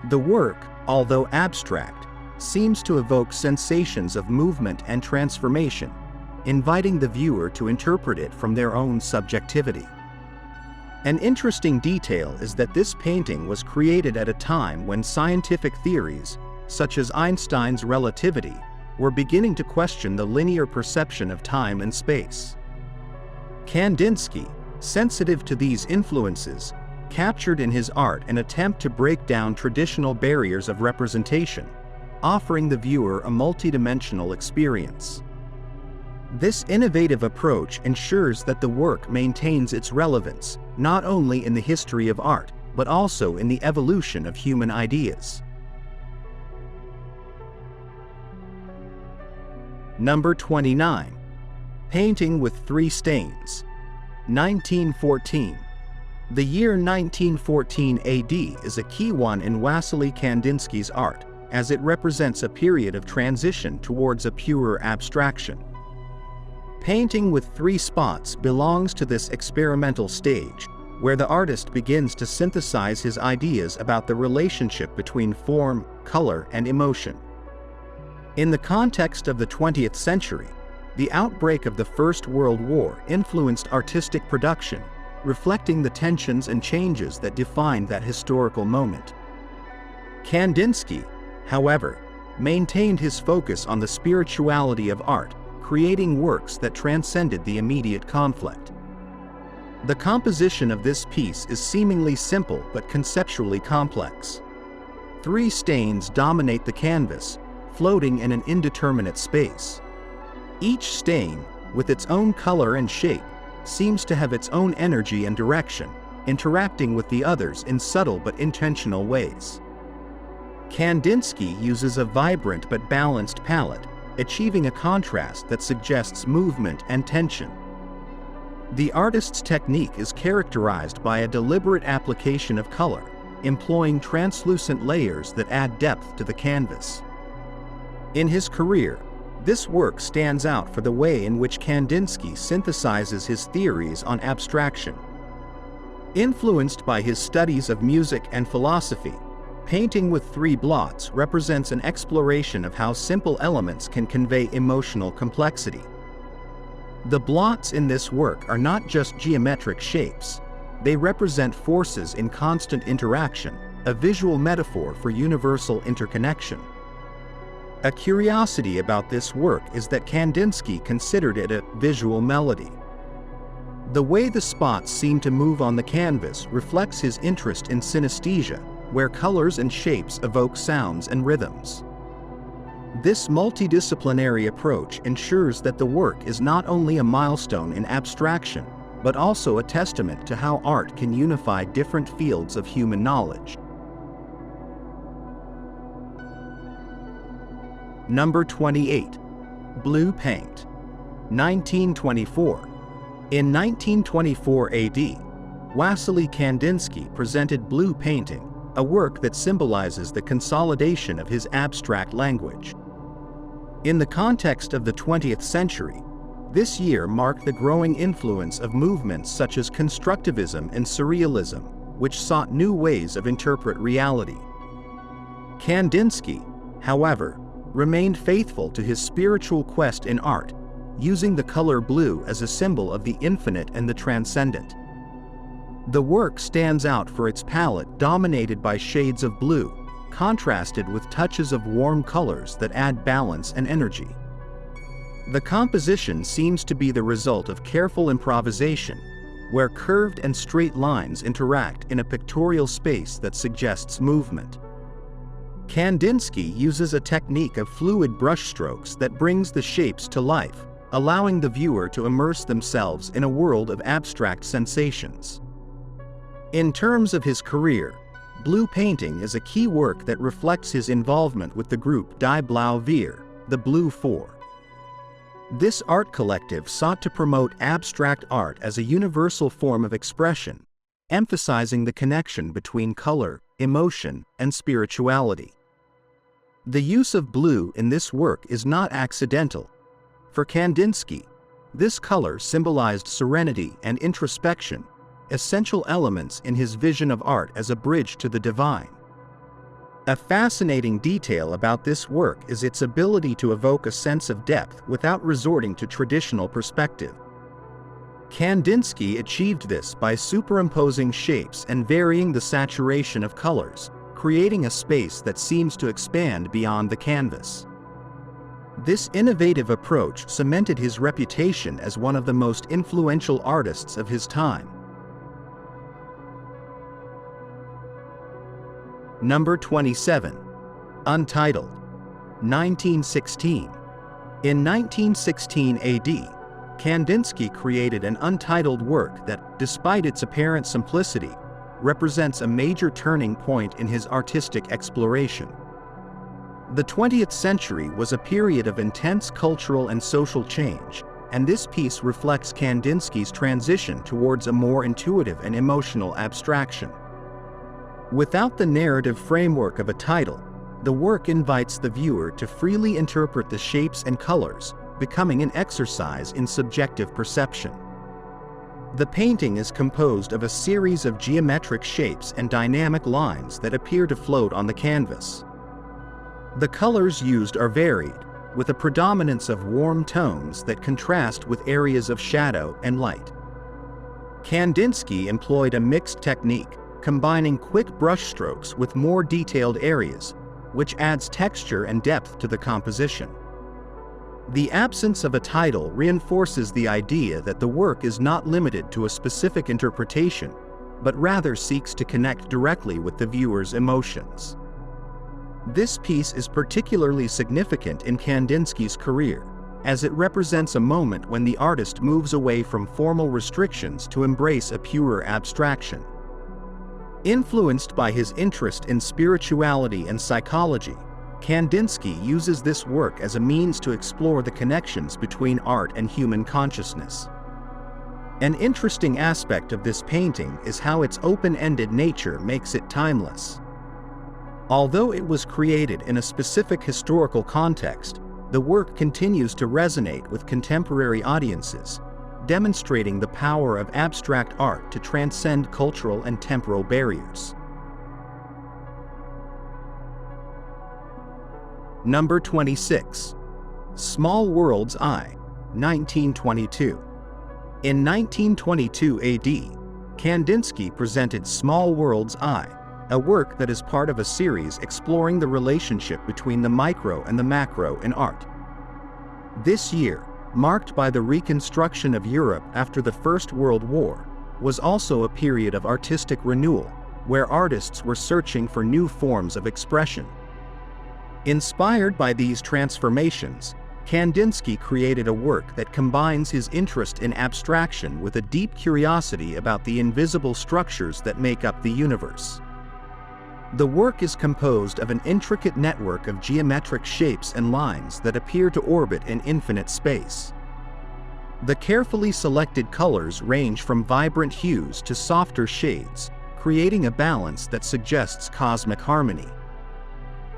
The work, although abstract, seems to evoke sensations of movement and transformation, inviting the viewer to interpret it from their own subjectivity. An interesting detail is that this painting was created at a time when scientific theories, such as Einstein's relativity, were beginning to question the linear perception of time and space. Kandinsky, sensitive to these influences, captured in his art an attempt to break down traditional barriers of representation, offering the viewer a multidimensional experience. This innovative approach ensures that the work maintains its relevance, not only in the history of art, but also in the evolution of human ideas. Number 29. Painting with Three Stains. 1914. The year 1914 AD is a key one in Wassily Kandinsky's art, as it represents a period of transition towards a purer abstraction. Painting with Three Spots belongs to this experimental stage, where the artist begins to synthesize his ideas about the relationship between form, color, and emotion. In the context of the 20th century, the outbreak of the First World War influenced artistic production, reflecting the tensions and changes that defined that historical moment. Kandinsky, however, maintained his focus on the spirituality of art, creating works that transcended the immediate conflict. The composition of this piece is seemingly simple but conceptually complex. Three stains dominate the canvas, floating in an indeterminate space. Each stain, with its own color and shape, seems to have its own energy and direction, interacting with the others in subtle but intentional ways. Kandinsky uses a vibrant but balanced palette, achieving a contrast that suggests movement and tension. The artist's technique is characterized by a deliberate application of color, employing translucent layers that add depth to the canvas. In his career, this work stands out for the way in which Kandinsky synthesizes his theories on abstraction. Influenced by his studies of music and philosophy, Painting with Three Blots represents an exploration of how simple elements can convey emotional complexity. The blots in this work are not just geometric shapes, they represent forces in constant interaction, a visual metaphor for universal interconnection. A curiosity about this work is that Kandinsky considered it a visual melody. The way the spots seem to move on the canvas reflects his interest in synesthesia, where colors and shapes evoke sounds and rhythms. This multidisciplinary approach ensures that the work is not only a milestone in abstraction, but also a testament to how art can unify different fields of human knowledge. Number 28. Blue Paint. 1924. In 1924 AD, Wassily Kandinsky presented Blue Painting, a work that symbolizes the consolidation of his abstract language. In the context of the 20th century, this year marked the growing influence of movements such as constructivism and surrealism, which sought new ways of interpret reality. Kandinsky, however, remained faithful to his spiritual quest in art, using the color blue as a symbol of the infinite and the transcendent. The work stands out for its palette dominated by shades of blue, contrasted with touches of warm colors that add balance and energy. The composition seems to be the result of careful improvisation, where curved and straight lines interact in a pictorial space that suggests movement. Kandinsky uses a technique of fluid brushstrokes that brings the shapes to life, allowing the viewer to immerse themselves in a world of abstract sensations. In terms of his career, blue painting is a key work that reflects his involvement with the group Die Blaue Vier, the Blue Four. This art collective sought to promote abstract art as a universal form of expression, emphasizing the connection between color, emotion, and spirituality. The use of blue in this work is not accidental. For Kandinsky, this color symbolized serenity and introspection, essential elements in his vision of art as a bridge to the divine. A fascinating detail about this work is its ability to evoke a sense of depth without resorting to traditional perspective. Kandinsky achieved this by superimposing shapes and varying the saturation of colors, creating a space that seems to expand beyond the canvas. This innovative approach cemented his reputation as one of the most influential artists of his time. Number 27. Untitled. 1916. In 1916 AD, Kandinsky created an untitled work that, despite its apparent simplicity, represents a major turning point in his artistic exploration. The 20th century was a period of intense cultural and social change, and this piece reflects Kandinsky's transition towards a more intuitive and emotional abstraction. Without the narrative framework of a title, the work invites the viewer to freely interpret the shapes and colors, becoming an exercise in subjective perception. The painting is composed of a series of geometric shapes and dynamic lines that appear to float on the canvas. The colors used are varied, with a predominance of warm tones that contrast with areas of shadow and light. Kandinsky employed a mixed technique, combining quick brushstrokes with more detailed areas, which adds texture and depth to the composition. The absence of a title reinforces the idea that the work is not limited to a specific interpretation, but rather seeks to connect directly with the viewer's emotions. This piece is particularly significant in Kandinsky's career, as it represents a moment when the artist moves away from formal restrictions to embrace a purer abstraction. Influenced by his interest in spirituality and psychology, Kandinsky uses this work as a means to explore the connections between art and human consciousness. An interesting aspect of this painting is how its open-ended nature makes it timeless. Although it was created in a specific historical context, the work continues to resonate with contemporary audiences, demonstrating the power of abstract art to transcend cultural and temporal barriers. Number 26. Small World's Eye, 1922. In 1922 AD, Kandinsky presented Small World's Eye, a work that is part of a series exploring the relationship between the micro and the macro in art. This year, marked by the reconstruction of Europe after the First World War, was also a period of artistic renewal, where artists were searching for new forms of expression. Inspired by these transformations, Kandinsky created a work that combines his interest in abstraction with a deep curiosity about the invisible structures that make up the universe. The work is composed of an intricate network of geometric shapes and lines that appear to orbit in infinite space. The carefully selected colors range from vibrant hues to softer shades, creating a balance that suggests cosmic harmony.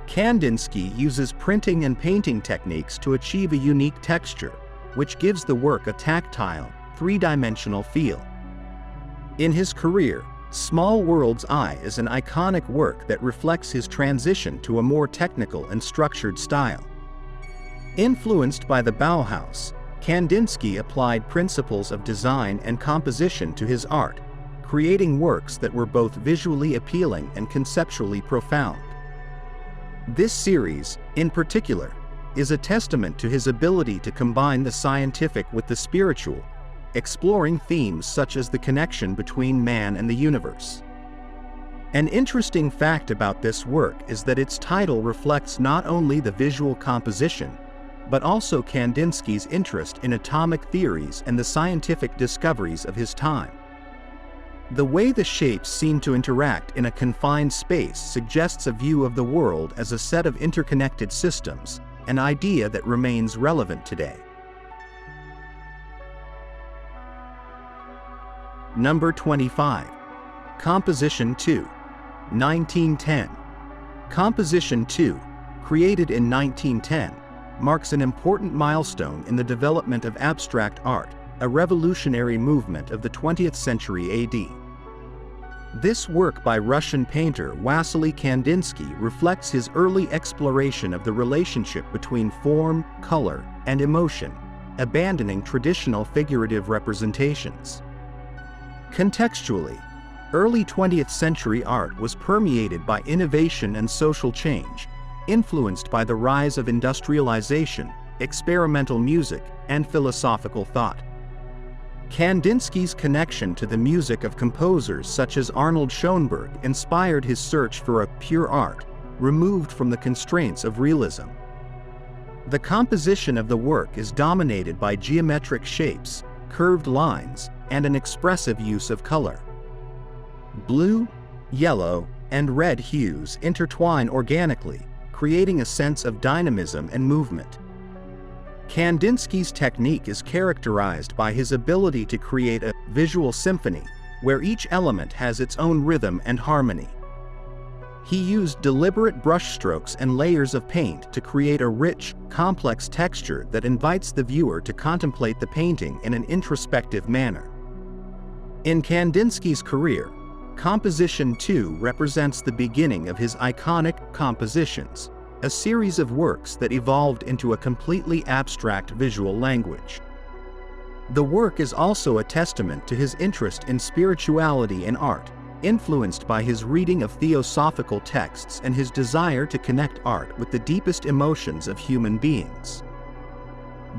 Kandinsky uses printing and painting techniques to achieve a unique texture, which gives the work a tactile, three-dimensional feel. In his career, Small World's Eye is an iconic work that reflects his transition to a more technical and structured style. Influenced by the Bauhaus, Kandinsky applied principles of design and composition to his art, creating works that were both visually appealing and conceptually profound. This series, in particular, is a testament to his ability to combine the scientific with the spiritual, exploring themes such as the connection between man and the universe. An interesting fact about this work is that its title reflects not only the visual composition, but also Kandinsky's interest in atomic theories and the scientific discoveries of his time. The way the shapes seem to interact in a confined space suggests a view of the world as a set of interconnected systems, an idea that remains relevant today. Number 25. Composition 2, 1910. Composition 2, created in 1910, marks an important milestone in the development of abstract art, a revolutionary movement of the 20th century AD. This work by Russian painter Wassily Kandinsky reflects his early exploration of the relationship between form, color, and emotion, abandoning traditional figurative representations. Contextually, early 20th century art was permeated by innovation and social change, influenced by the rise of industrialization, experimental music, and philosophical thought. Kandinsky's connection to the music of composers such as Arnold Schoenberg inspired his search for a pure art, removed from the constraints of realism. The composition of the work is dominated by geometric shapes, curved lines, and an expressive use of color. Blue, yellow, and red hues intertwine organically, creating a sense of dynamism and movement. Kandinsky's technique is characterized by his ability to create a visual symphony, where each element has its own rhythm and harmony. He used deliberate brushstrokes and layers of paint to create a rich, complex texture that invites the viewer to contemplate the painting in an introspective manner. In Kandinsky's career, Composition 2 represents the beginning of his iconic compositions, a series of works that evolved into a completely abstract visual language. The work is also a testament to his interest in spirituality and art, influenced by his reading of theosophical texts and his desire to connect art with the deepest emotions of human beings.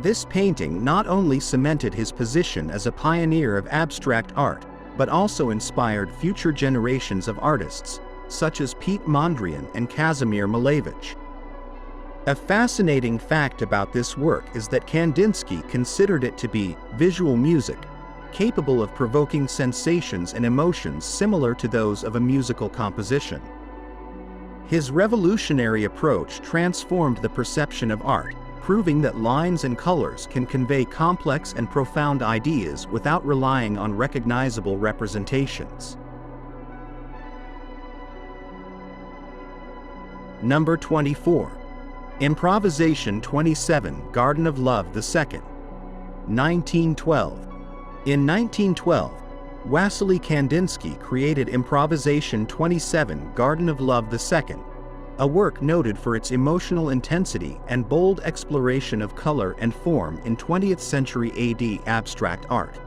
This painting not only cemented his position as a pioneer of abstract art, but also inspired future generations of artists, such as Pete Mondrian and Kazimir Malevich. A fascinating fact about this work is that Kandinsky considered it to be visual music, capable of provoking sensations and emotions similar to those of a musical composition. His revolutionary approach transformed the perception of art, proving that lines and colors can convey complex and profound ideas without relying on recognizable representations. Number 24. Improvisation 27, Garden of Love II, 1912. In 1912, Wassily Kandinsky created Improvisation 27, Garden of Love II, a work noted for its emotional intensity and bold exploration of color and form in 20th century AD abstract art.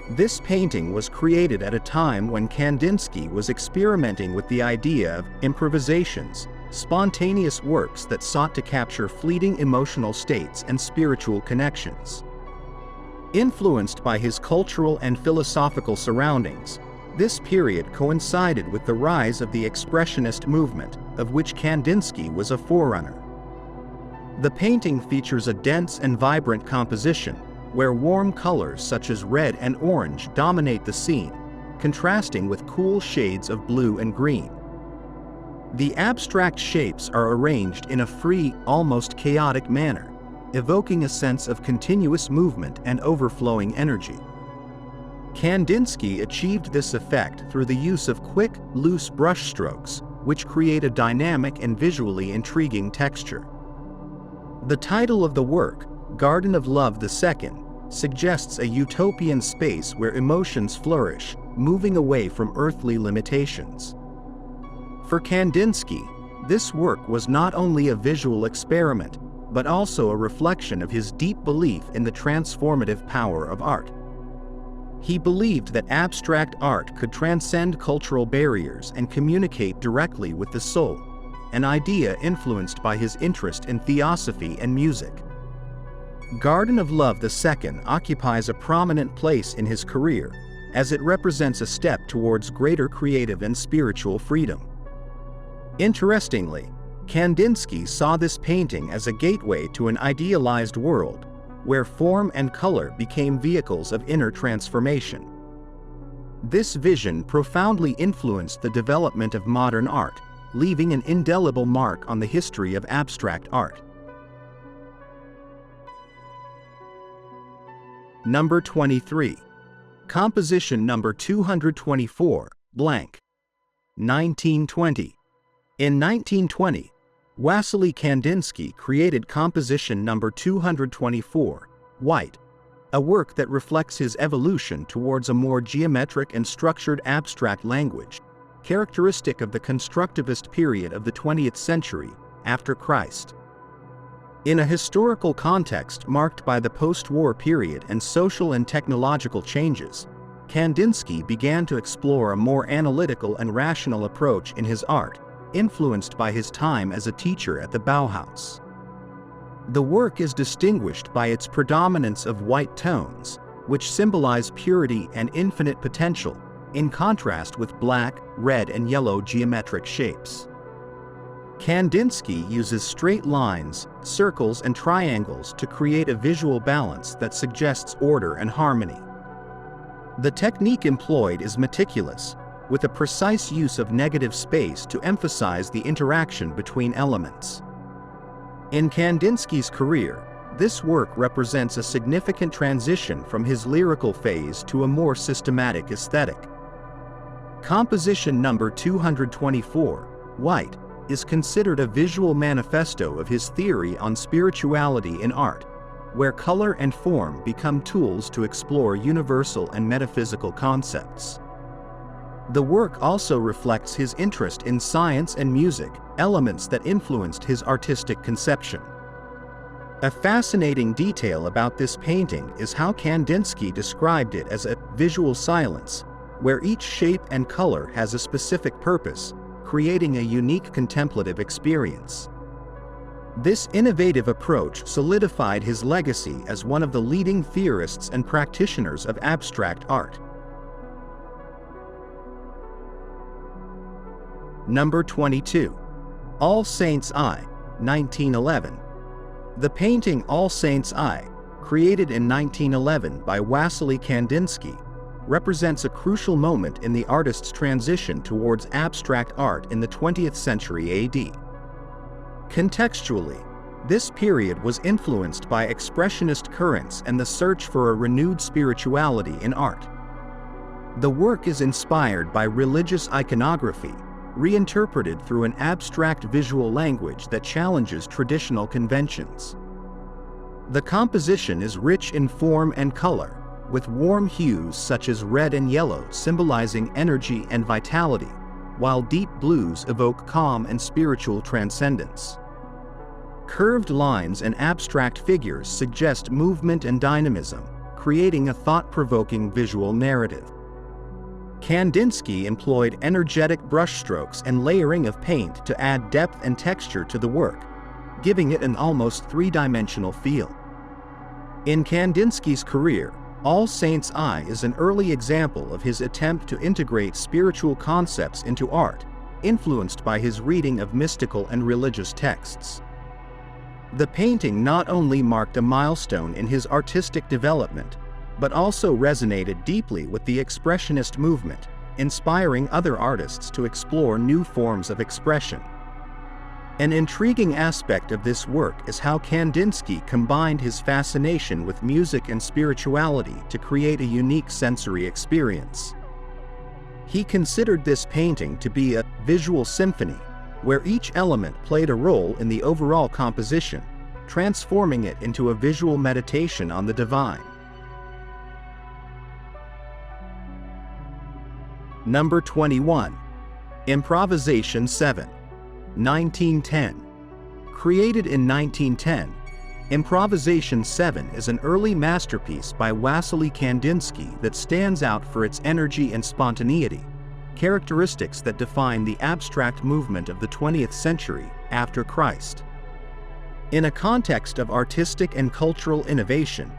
This painting was created at a time when Kandinsky was experimenting with the idea of improvisations, spontaneous works that sought to capture fleeting emotional states and spiritual connections. Influenced by his cultural and philosophical surroundings, this period coincided with the rise of the Expressionist movement, of which Kandinsky was a forerunner. The painting features a dense and vibrant composition, where warm colors such as red and orange dominate the scene, contrasting with cool shades of blue and green. The abstract shapes are arranged in a free, almost chaotic manner, evoking a sense of continuous movement and overflowing energy. Kandinsky achieved this effect through the use of quick, loose brushstrokes, which create a dynamic and visually intriguing texture. The title of the work, Garden of Love II, suggests a utopian space where emotions flourish, moving away from earthly limitations. For Kandinsky, this work was not only a visual experiment, but also a reflection of his deep belief in the transformative power of art. He believed that abstract art could transcend cultural barriers and communicate directly with the soul, an idea influenced by his interest in theosophy and music. Garden of Love II occupies a prominent place in his career, as it represents a step towards greater creative and spiritual freedom. Interestingly, Kandinsky saw this painting as a gateway to an idealized world, where form and color became vehicles of inner transformation. This vision profoundly influenced the development of modern art, leaving an indelible mark on the history of abstract art. Number 23. Composition number 224, blank. 1920. In 1920, Wassily Kandinsky created composition number 224, white, a work that reflects his evolution towards a more geometric and structured abstract language, characteristic of the constructivist period of the 20th century, after Christ. In a historical context marked by the post-war period and social and technological changes, Kandinsky began to explore a more analytical and rational approach in his art, influenced by his time as a teacher at the Bauhaus. The work is distinguished by its predominance of white tones, which symbolize purity and infinite potential, in contrast with black, red, and yellow geometric shapes. Kandinsky uses straight lines, circles, and triangles to create a visual balance that suggests order and harmony. The technique employed is meticulous, with a precise use of negative space to emphasize the interaction between elements. In Kandinsky's career, this work represents a significant transition from his lyrical phase to a more systematic aesthetic. Composition number 224, white, is considered a visual manifesto of his theory on spirituality in art, where color and form become tools to explore universal and metaphysical concepts. The work also reflects his interest in science and music, elements that influenced his artistic conception. A fascinating detail about this painting is how Kandinsky described it as a visual silence, where each shape and color has a specific purpose, creating a unique contemplative experience. This innovative approach solidified his legacy as one of the leading theorists and practitioners of abstract art. Number 22. All Saints' Eye, 1911. The painting All Saints' Eye, created in 1911 by Wassily Kandinsky, represents a crucial moment in the artist's transition towards abstract art in the 20th century AD. Contextually, this period was influenced by expressionist currents and the search for a renewed spirituality in art. The work is inspired by religious iconography, reinterpreted through an abstract visual language that challenges traditional conventions. The composition is rich in form and color, with warm hues such as red and yellow symbolizing energy and vitality, while deep blues evoke calm and spiritual transcendence. Curved lines and abstract figures suggest movement and dynamism, creating a thought-provoking visual narrative. Kandinsky employed energetic brushstrokes and layering of paint to add depth and texture to the work, giving it an almost three-dimensional feel. In Kandinsky's career, All Saints' Eye is an early example of his attempt to integrate spiritual concepts into art, influenced by his reading of mystical and religious texts. The painting not only marked a milestone in his artistic development, but also resonated deeply with the expressionist movement, inspiring other artists to explore new forms of expression. An intriguing aspect of this work is how Kandinsky combined his fascination with music and spirituality to create a unique sensory experience. He considered this painting to be a visual symphony, where each element played a role in the overall composition, transforming it into a visual meditation on the divine. Number 21. Improvisation 7, 1910. Created in 1910, Improvisation 7 is an early masterpiece by Wassily Kandinsky that stands out for its energy and spontaneity, characteristics that define the abstract movement of the 20th century after Christ. In a context of artistic and cultural innovation,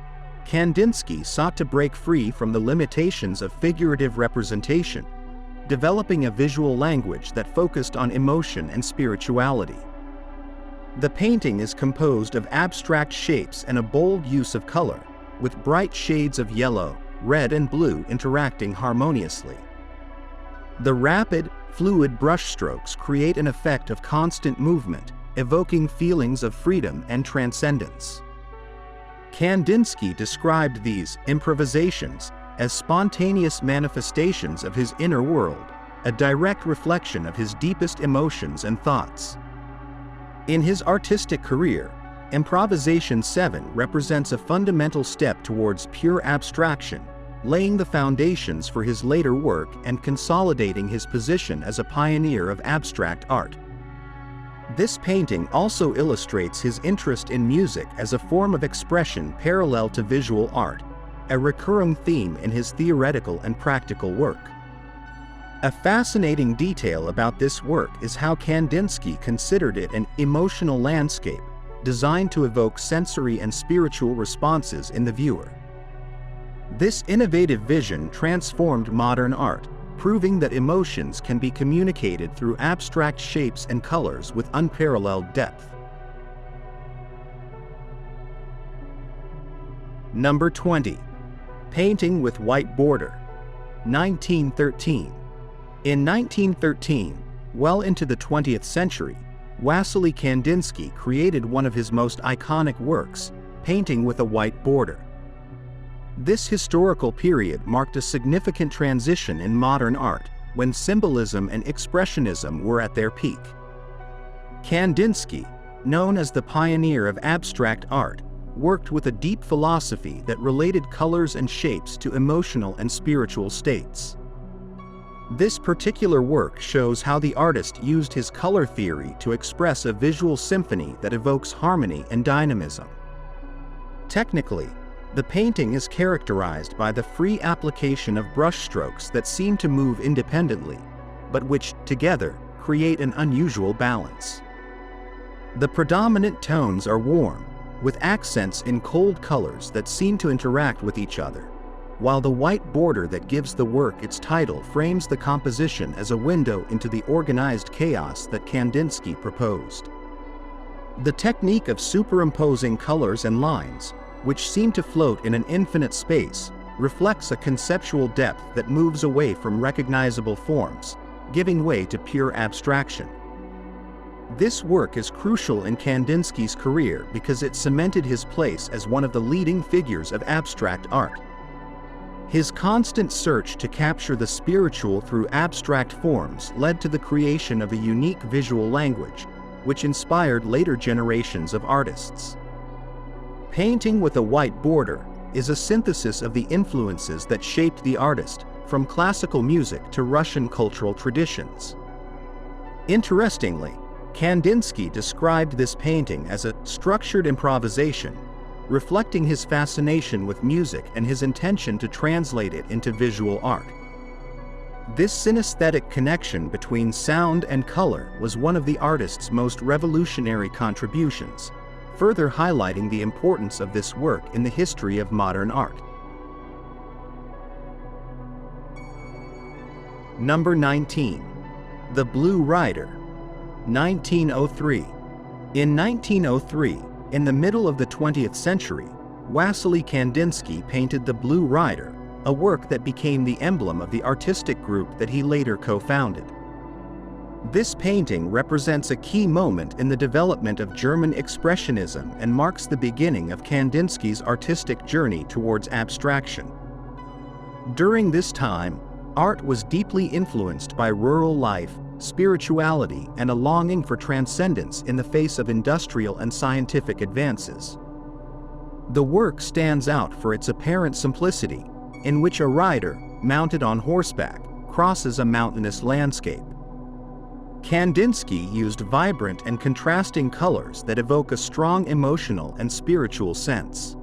Kandinsky sought to break free from the limitations of figurative representation, developing a visual language that focused on emotion and spirituality. The painting is composed of abstract shapes and a bold use of color, with bright shades of yellow, red and blue interacting harmoniously. The rapid, fluid brushstrokes create an effect of constant movement, evoking feelings of freedom and transcendence. Kandinsky described these improvisations as spontaneous manifestations of his inner world, a direct reflection of his deepest emotions and thoughts. In his artistic career, Improvisation 7 represents a fundamental step towards pure abstraction, laying the foundations for his later work and consolidating his position as a pioneer of abstract art. This painting also illustrates his interest in music as a form of expression parallel to visual art, a recurring theme in his theoretical and practical work. A fascinating detail about this work is how Kandinsky considered it an emotional landscape designed to evoke sensory and spiritual responses in the viewer. This innovative vision transformed modern art, proving that emotions can be communicated through abstract shapes and colors with unparalleled depth. Number 20. Painting with white border. 1913. In 1913, well into the 20th century, Wassily Kandinsky created one of his most iconic works, painting with a white border. This historical period marked a significant transition in modern art, when symbolism and expressionism were at their peak. Kandinsky, known as the pioneer of abstract art, worked with a deep philosophy that related colors and shapes to emotional and spiritual states. This particular work shows how the artist used his color theory to express a visual symphony that evokes harmony and dynamism. Technically, the painting is characterized by the free application of brushstrokes that seem to move independently, but which, together, create an unusual balance. The predominant tones are warm, with accents in cold colors that seem to interact with each other, while the white border that gives the work its title frames the composition as a window into the organized chaos that Kandinsky proposed. The technique of superimposing colors and lines, which seem to float in an infinite space, reflects a conceptual depth that moves away from recognizable forms, giving way to pure abstraction. This work is crucial in Kandinsky's career because it cemented his place as one of the leading figures of abstract art. His constant search to capture the spiritual through abstract forms led to the creation of a unique visual language, which inspired later generations of artists. Painting with a white border is a synthesis of the influences that shaped the artist, from classical music to Russian cultural traditions. Interestingly, Kandinsky described this painting as a structured improvisation, reflecting his fascination with music and his intention to translate it into visual art. This synesthetic connection between sound and color was one of the artist's most revolutionary contributions, further highlighting the importance of this work in the history of modern art. Number 19. The Blue Rider. 1903. In 1903, in the middle of the 20th century, Wassily Kandinsky painted The Blue Rider, a work that became the emblem of the artistic group that he later co-founded. This painting represents a key moment in the development of German Expressionism and marks the beginning of Kandinsky's artistic journey towards abstraction. During this time, art was deeply influenced by rural life, spirituality, and a longing for transcendence in the face of industrial and scientific advances. The work stands out for its apparent simplicity, in which a rider, mounted on horseback, crosses a mountainous landscape. Kandinsky used vibrant and contrasting colors that evoke a strong emotional and spiritual sense.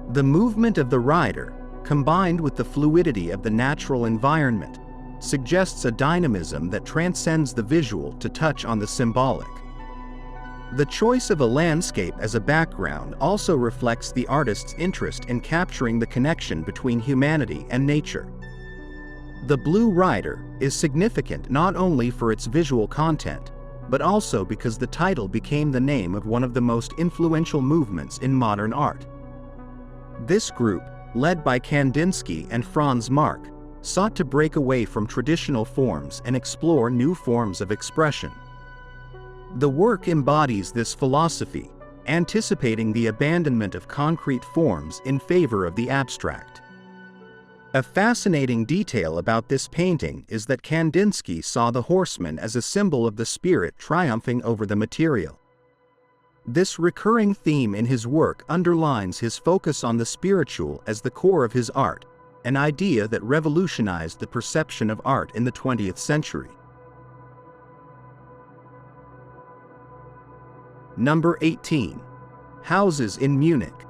The movement of the rider, combined with the fluidity of the natural environment, suggests a dynamism that transcends the visual to touch on the symbolic. The choice of a landscape as a background also reflects the artist's interest in capturing the connection between humanity and nature. The Blue Rider is significant not only for its visual content, but also because the title became the name of one of the most influential movements in modern art. This group, led by Kandinsky and Franz Marc, sought to break away from traditional forms and explore new forms of expression. The work embodies this philosophy, anticipating the abandonment of concrete forms in favor of the abstract. A fascinating detail about this painting is that Kandinsky saw the horseman as a symbol of the spirit triumphing over the material. This recurring theme in his work underlines his focus on the spiritual as the core of his art, an idea that revolutionized the perception of art in the 20th century. Number 18. Houses in Munich,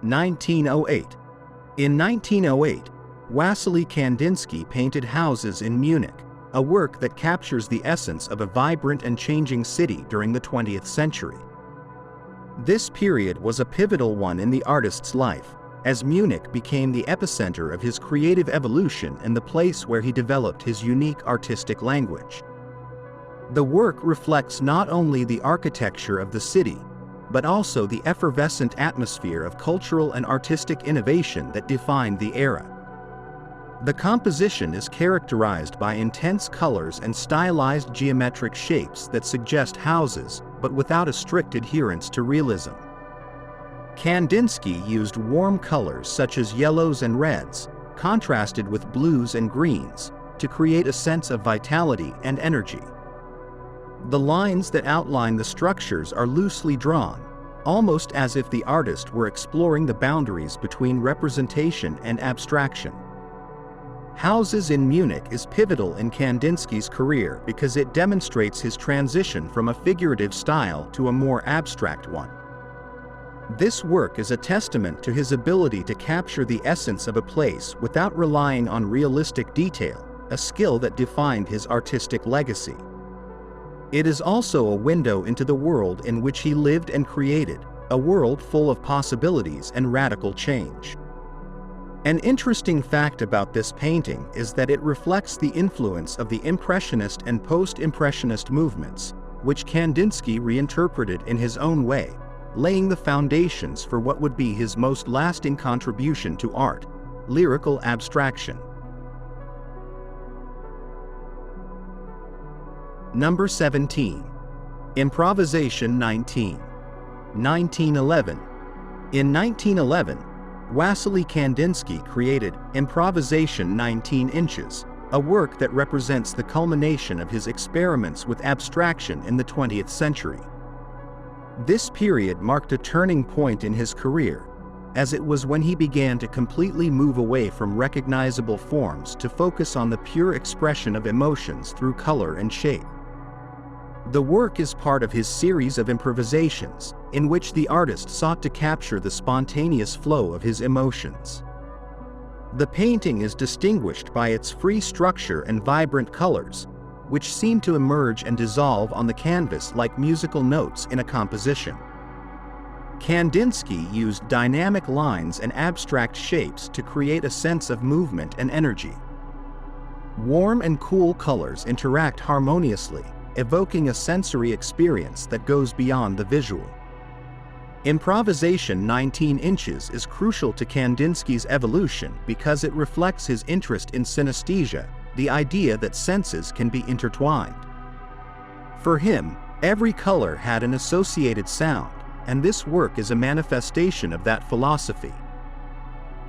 1908. In 1908, Wassily Kandinsky painted Houses in Munich, a work that captures the essence of a vibrant and changing city during the 20th century. This period was a pivotal one in the artist's life, as Munich became the epicenter of his creative evolution and the place where he developed his unique artistic language. The work reflects not only the architecture of the city, but also the effervescent atmosphere of cultural and artistic innovation that defined the era. The composition is characterized by intense colors and stylized geometric shapes that suggest houses, but without a strict adherence to realism. Kandinsky used warm colors such as yellows and reds, contrasted with blues and greens, to create a sense of vitality and energy. The lines that outline the structures are loosely drawn, almost as if the artist were exploring the boundaries between representation and abstraction. Houses in Munich is pivotal in Kandinsky's career because it demonstrates his transition from a figurative style to a more abstract one. This work is a testament to his ability to capture the essence of a place without relying on realistic detail, a skill that defined his artistic legacy. It is also a window into the world in which he lived and created, a world full of possibilities and radical change. An interesting fact about this painting is that it reflects the influence of the Impressionist and Post-Impressionist movements, which Kandinsky reinterpreted in his own way, laying the foundations for what would be his most lasting contribution to art: lyrical abstraction. Number 17. Improvisation 19. 1911. In 1911, Wassily Kandinsky created Improvisation 19 inches, a work that represents the culmination of his experiments with abstraction in the 20th century. This period marked a turning point in his career, as it was when he began to completely move away from recognizable forms to focus on the pure expression of emotions through color and shape. The work is part of his series of improvisations, in which the artist sought to capture the spontaneous flow of his emotions. The painting is distinguished by its free structure and vibrant colors, which seem to emerge and dissolve on the canvas like musical notes in a composition. Kandinsky used dynamic lines and abstract shapes to create a sense of movement and energy. Warm and cool colors interact harmoniously, evoking a sensory experience that goes beyond the visual. Improvisation 19 inches is crucial to Kandinsky's evolution because it reflects his interest in synesthesia, the idea that senses can be intertwined. For him, every color had an associated sound, and this work is a manifestation of that philosophy.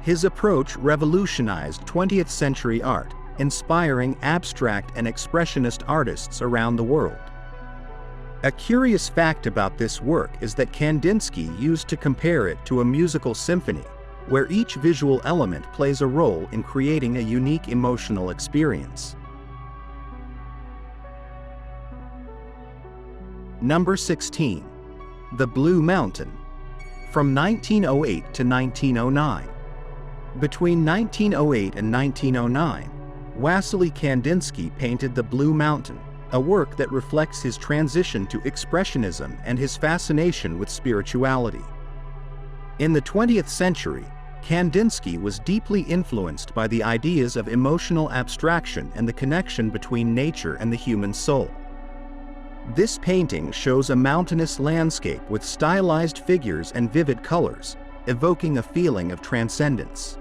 His approach revolutionized 20th century art, inspiring abstract and expressionist artists around the world. A curious fact about this work is that Kandinsky used to compare it to a musical symphony, where each visual element plays a role in creating a unique emotional experience. Number 16. The Blue Mountain, from 1908 to 1909. Between 1908 and 1909, Wassily Kandinsky painted The Blue Mountain, a work that reflects his transition to expressionism and his fascination with spirituality. In the 20th century, Kandinsky was deeply influenced by the ideas of emotional abstraction and the connection between nature and the human soul. This painting shows a mountainous landscape with stylized figures and vivid colors, evoking a feeling of transcendence.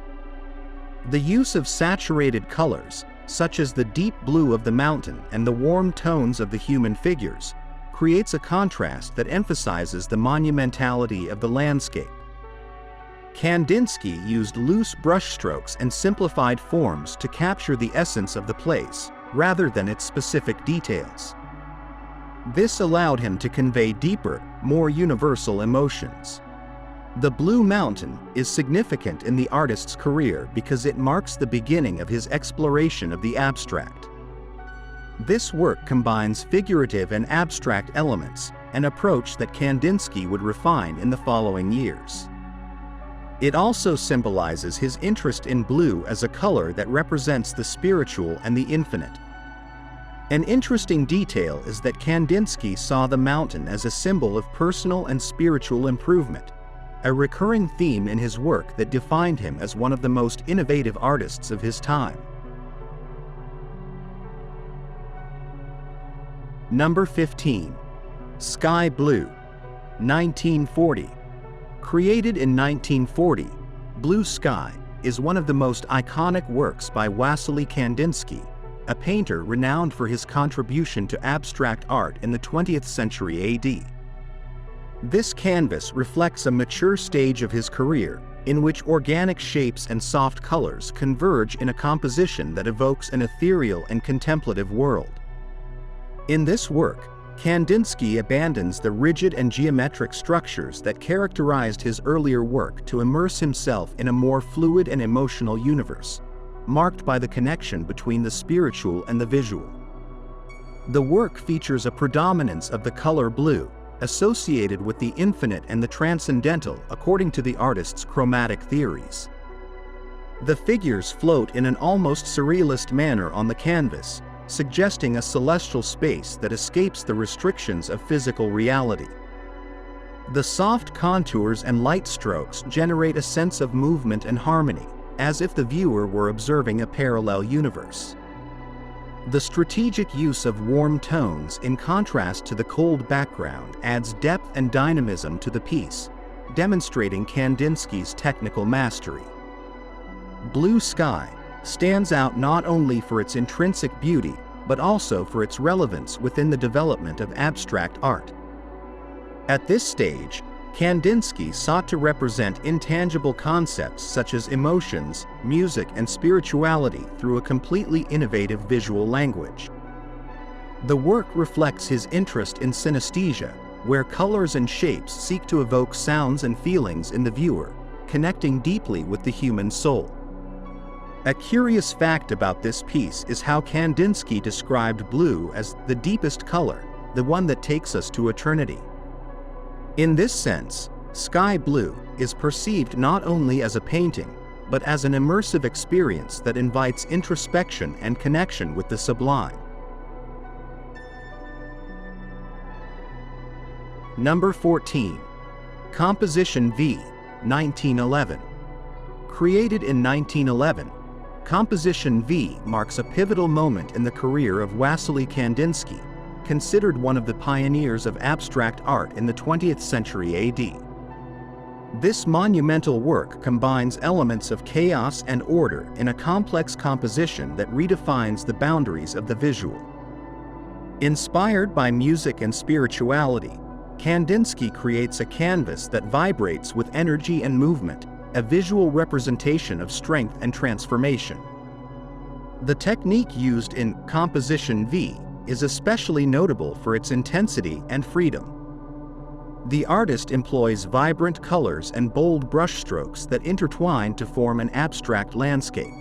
The use of saturated colors, such as the deep blue of the mountain and the warm tones of the human figures, creates a contrast that emphasizes the monumentality of the landscape. Kandinsky used loose brushstrokes and simplified forms to capture the essence of the place, rather than its specific details. This allowed him to convey deeper, more universal emotions. The Blue Mountain is significant in the artist's career because it marks the beginning of his exploration of the abstract. This work combines figurative and abstract elements, an approach that Kandinsky would refine in the following years. It also symbolizes his interest in blue as a color that represents the spiritual and the infinite. An interesting detail is that Kandinsky saw the mountain as a symbol of personal and spiritual improvement, a recurring theme in his work that defined him as one of the most innovative artists of his time. Number 15. Sky Blue, 1940. Created in 1940, Blue Sky is one of the most iconic works by Wassily Kandinsky, a painter renowned for his contribution to abstract art in the 20th century AD. This canvas reflects a mature stage of his career, in which organic shapes and soft colors converge in a composition that evokes an ethereal and contemplative world. In this work, Kandinsky abandons the rigid and geometric structures that characterized his earlier work to immerse himself in a more fluid and emotional universe, marked by the connection between the spiritual and the visual. The work features a predominance of the color blue, associated with the infinite and the transcendental according to the artist's chromatic theories. The figures float in an almost surrealist manner on the canvas, suggesting a celestial space that escapes the restrictions of physical reality. The soft contours and light strokes generate a sense of movement and harmony, as if the viewer were observing a parallel universe. The strategic use of warm tones in contrast to the cold background adds depth and dynamism to the piece, demonstrating Kandinsky's technical mastery. Blue Sky stands out not only for its intrinsic beauty, but also for its relevance within the development of abstract art. At this stage, Kandinsky sought to represent intangible concepts such as emotions, music, and spirituality through a completely innovative visual language. The work reflects his interest in synesthesia, where colors and shapes seek to evoke sounds and feelings in the viewer, connecting deeply with the human soul. A curious fact about this piece is how Kandinsky described blue as the deepest color, the one that takes us to eternity. In this sense, sky blue is perceived not only as a painting, but as an immersive experience that invites introspection and connection with the sublime. Number 14. Composition V, 1911. Created in 1911, Composition V marks a pivotal moment in the career of Wassily Kandinsky, considered one of the pioneers of abstract art in the 20th century AD. This monumental work combines elements of chaos and order in a complex composition that redefines the boundaries of the visual. Inspired by music and spirituality, Kandinsky creates a canvas that vibrates with energy and movement, a visual representation of strength and transformation. The technique used in Composition V is especially notable for its intensity and freedom. The artist employs vibrant colors and bold brushstrokes that intertwine to form an abstract landscape.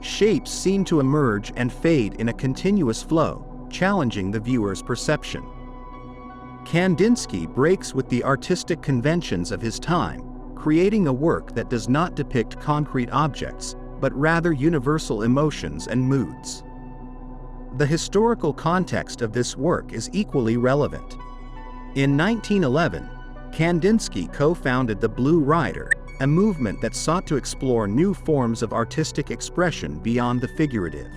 Shapes seem to emerge and fade in a continuous flow, challenging the viewer's perception. Kandinsky breaks with the artistic conventions of his time, creating a work that does not depict concrete objects, but rather universal emotions and moods. The historical context of this work is equally relevant. In 1911, Kandinsky co-founded the Blue Rider, a movement that sought to explore new forms of artistic expression beyond the figurative.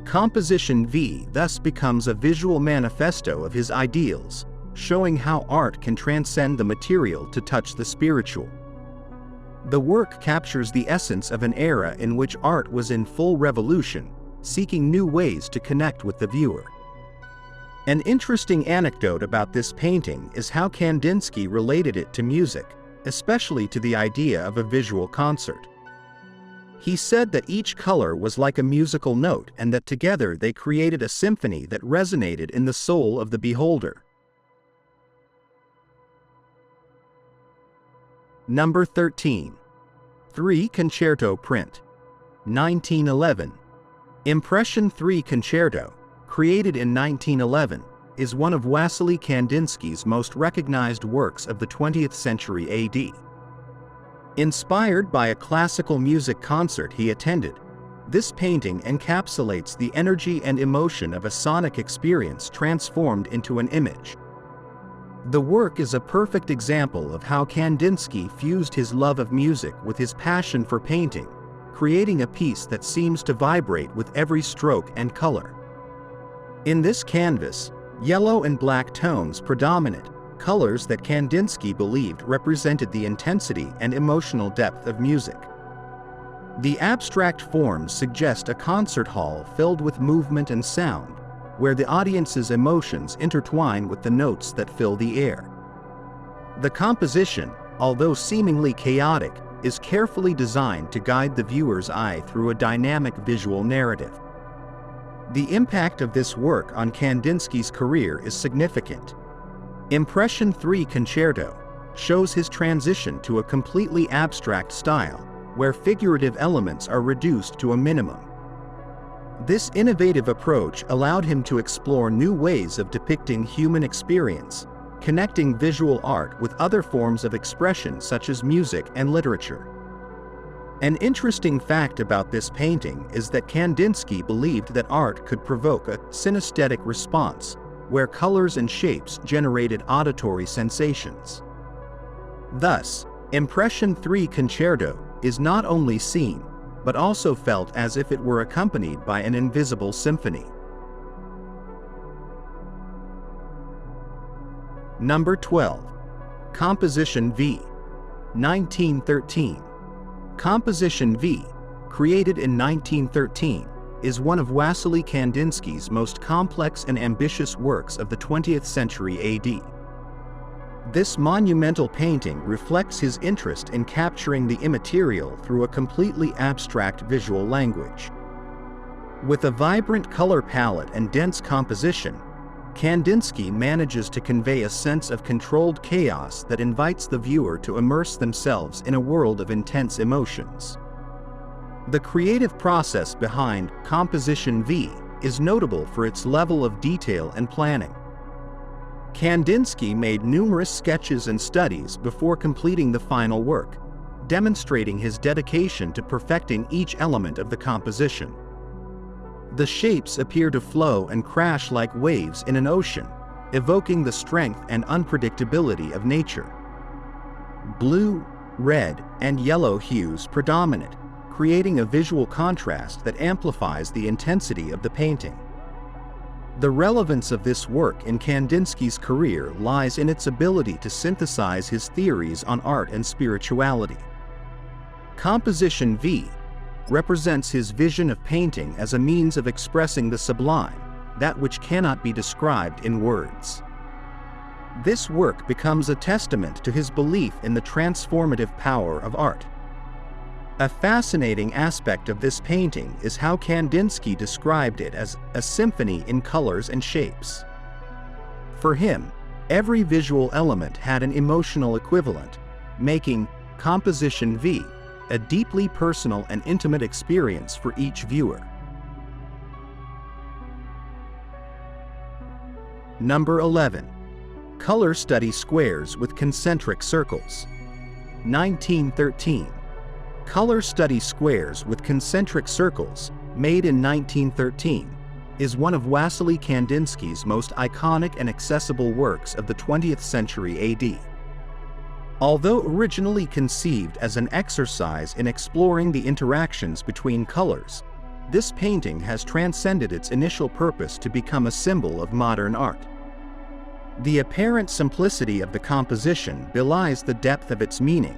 Composition V thus becomes a visual manifesto of his ideals, showing how art can transcend the material to touch the spiritual. The work captures the essence of an era in which art was in full revolution, seeking new ways to connect with the viewer. An interesting anecdote about this painting is how Kandinsky related it to music, especially to the idea of a visual concert. He said that each color was like a musical note and that together they created a symphony that resonated in the soul of the beholder. Number 13. 3 Concerto Print. 1911. Impression 3 Concerto, created in 1911, is one of Wassily Kandinsky's most recognized works of the 20th century AD. Inspired by a classical music concert he attended, this painting encapsulates the energy and emotion of a sonic experience transformed into an image. The work is a perfect example of how Kandinsky fused his love of music with his passion for painting, creating a piece that seems to vibrate with every stroke and color. In this canvas, yellow and black tones predominate, colors that Kandinsky believed represented the intensity and emotional depth of music. The abstract forms suggest a concert hall filled with movement and sound, where the audience's emotions intertwine with the notes that fill the air. The composition, although seemingly chaotic, is carefully designed to guide the viewer's eye through a dynamic visual narrative. The impact of this work on Kandinsky's career is significant. Impression 3 Concerto shows his transition to a completely abstract style, where figurative elements are reduced to a minimum. This innovative approach allowed him to explore new ways of depicting human experience, connecting visual art with other forms of expression such as music and literature. An interesting fact about this painting is that Kandinsky believed that art could provoke a synesthetic response, where colors and shapes generated auditory sensations. Thus, Impression 3 Concerto is not only seen, but also felt as if it were accompanied by an invisible symphony. Number 12. Composition V. 1913. Composition V, created in 1913, is one of Wassily Kandinsky's most complex and ambitious works of the 20th century AD. This monumental painting reflects his interest in capturing the immaterial through a completely abstract visual language. With a vibrant color palette and dense composition, Kandinsky manages to convey a sense of controlled chaos that invites the viewer to immerse themselves in a world of intense emotions. The creative process behind Composition V is notable for its level of detail and planning. Kandinsky made numerous sketches and studies before completing the final work, demonstrating his dedication to perfecting each element of the composition. The shapes appear to flow and crash like waves in an ocean, evoking the strength and unpredictability of nature. Blue, red, and yellow hues predominate, creating a visual contrast that amplifies the intensity of the painting. The relevance of this work in Kandinsky's career lies in its ability to synthesize his theories on art and spirituality. Composition V represents his vision of painting as a means of expressing the sublime, that which cannot be described in words. This work becomes a testament to his belief in the transformative power of art. A fascinating aspect of this painting is how Kandinsky described it as a symphony in colors and shapes. For him, every visual element had an emotional equivalent, making Composition V a deeply personal and intimate experience for each viewer. Number 11. Color study squares with concentric circles. 1913. Color study squares with concentric circles, made in 1913, is one of Wassily Kandinsky's most iconic and accessible works of the 20th century AD. Although originally conceived as an exercise in exploring the interactions between colors, this painting has transcended its initial purpose to become a symbol of modern art. The apparent simplicity of the composition belies the depth of its meaning,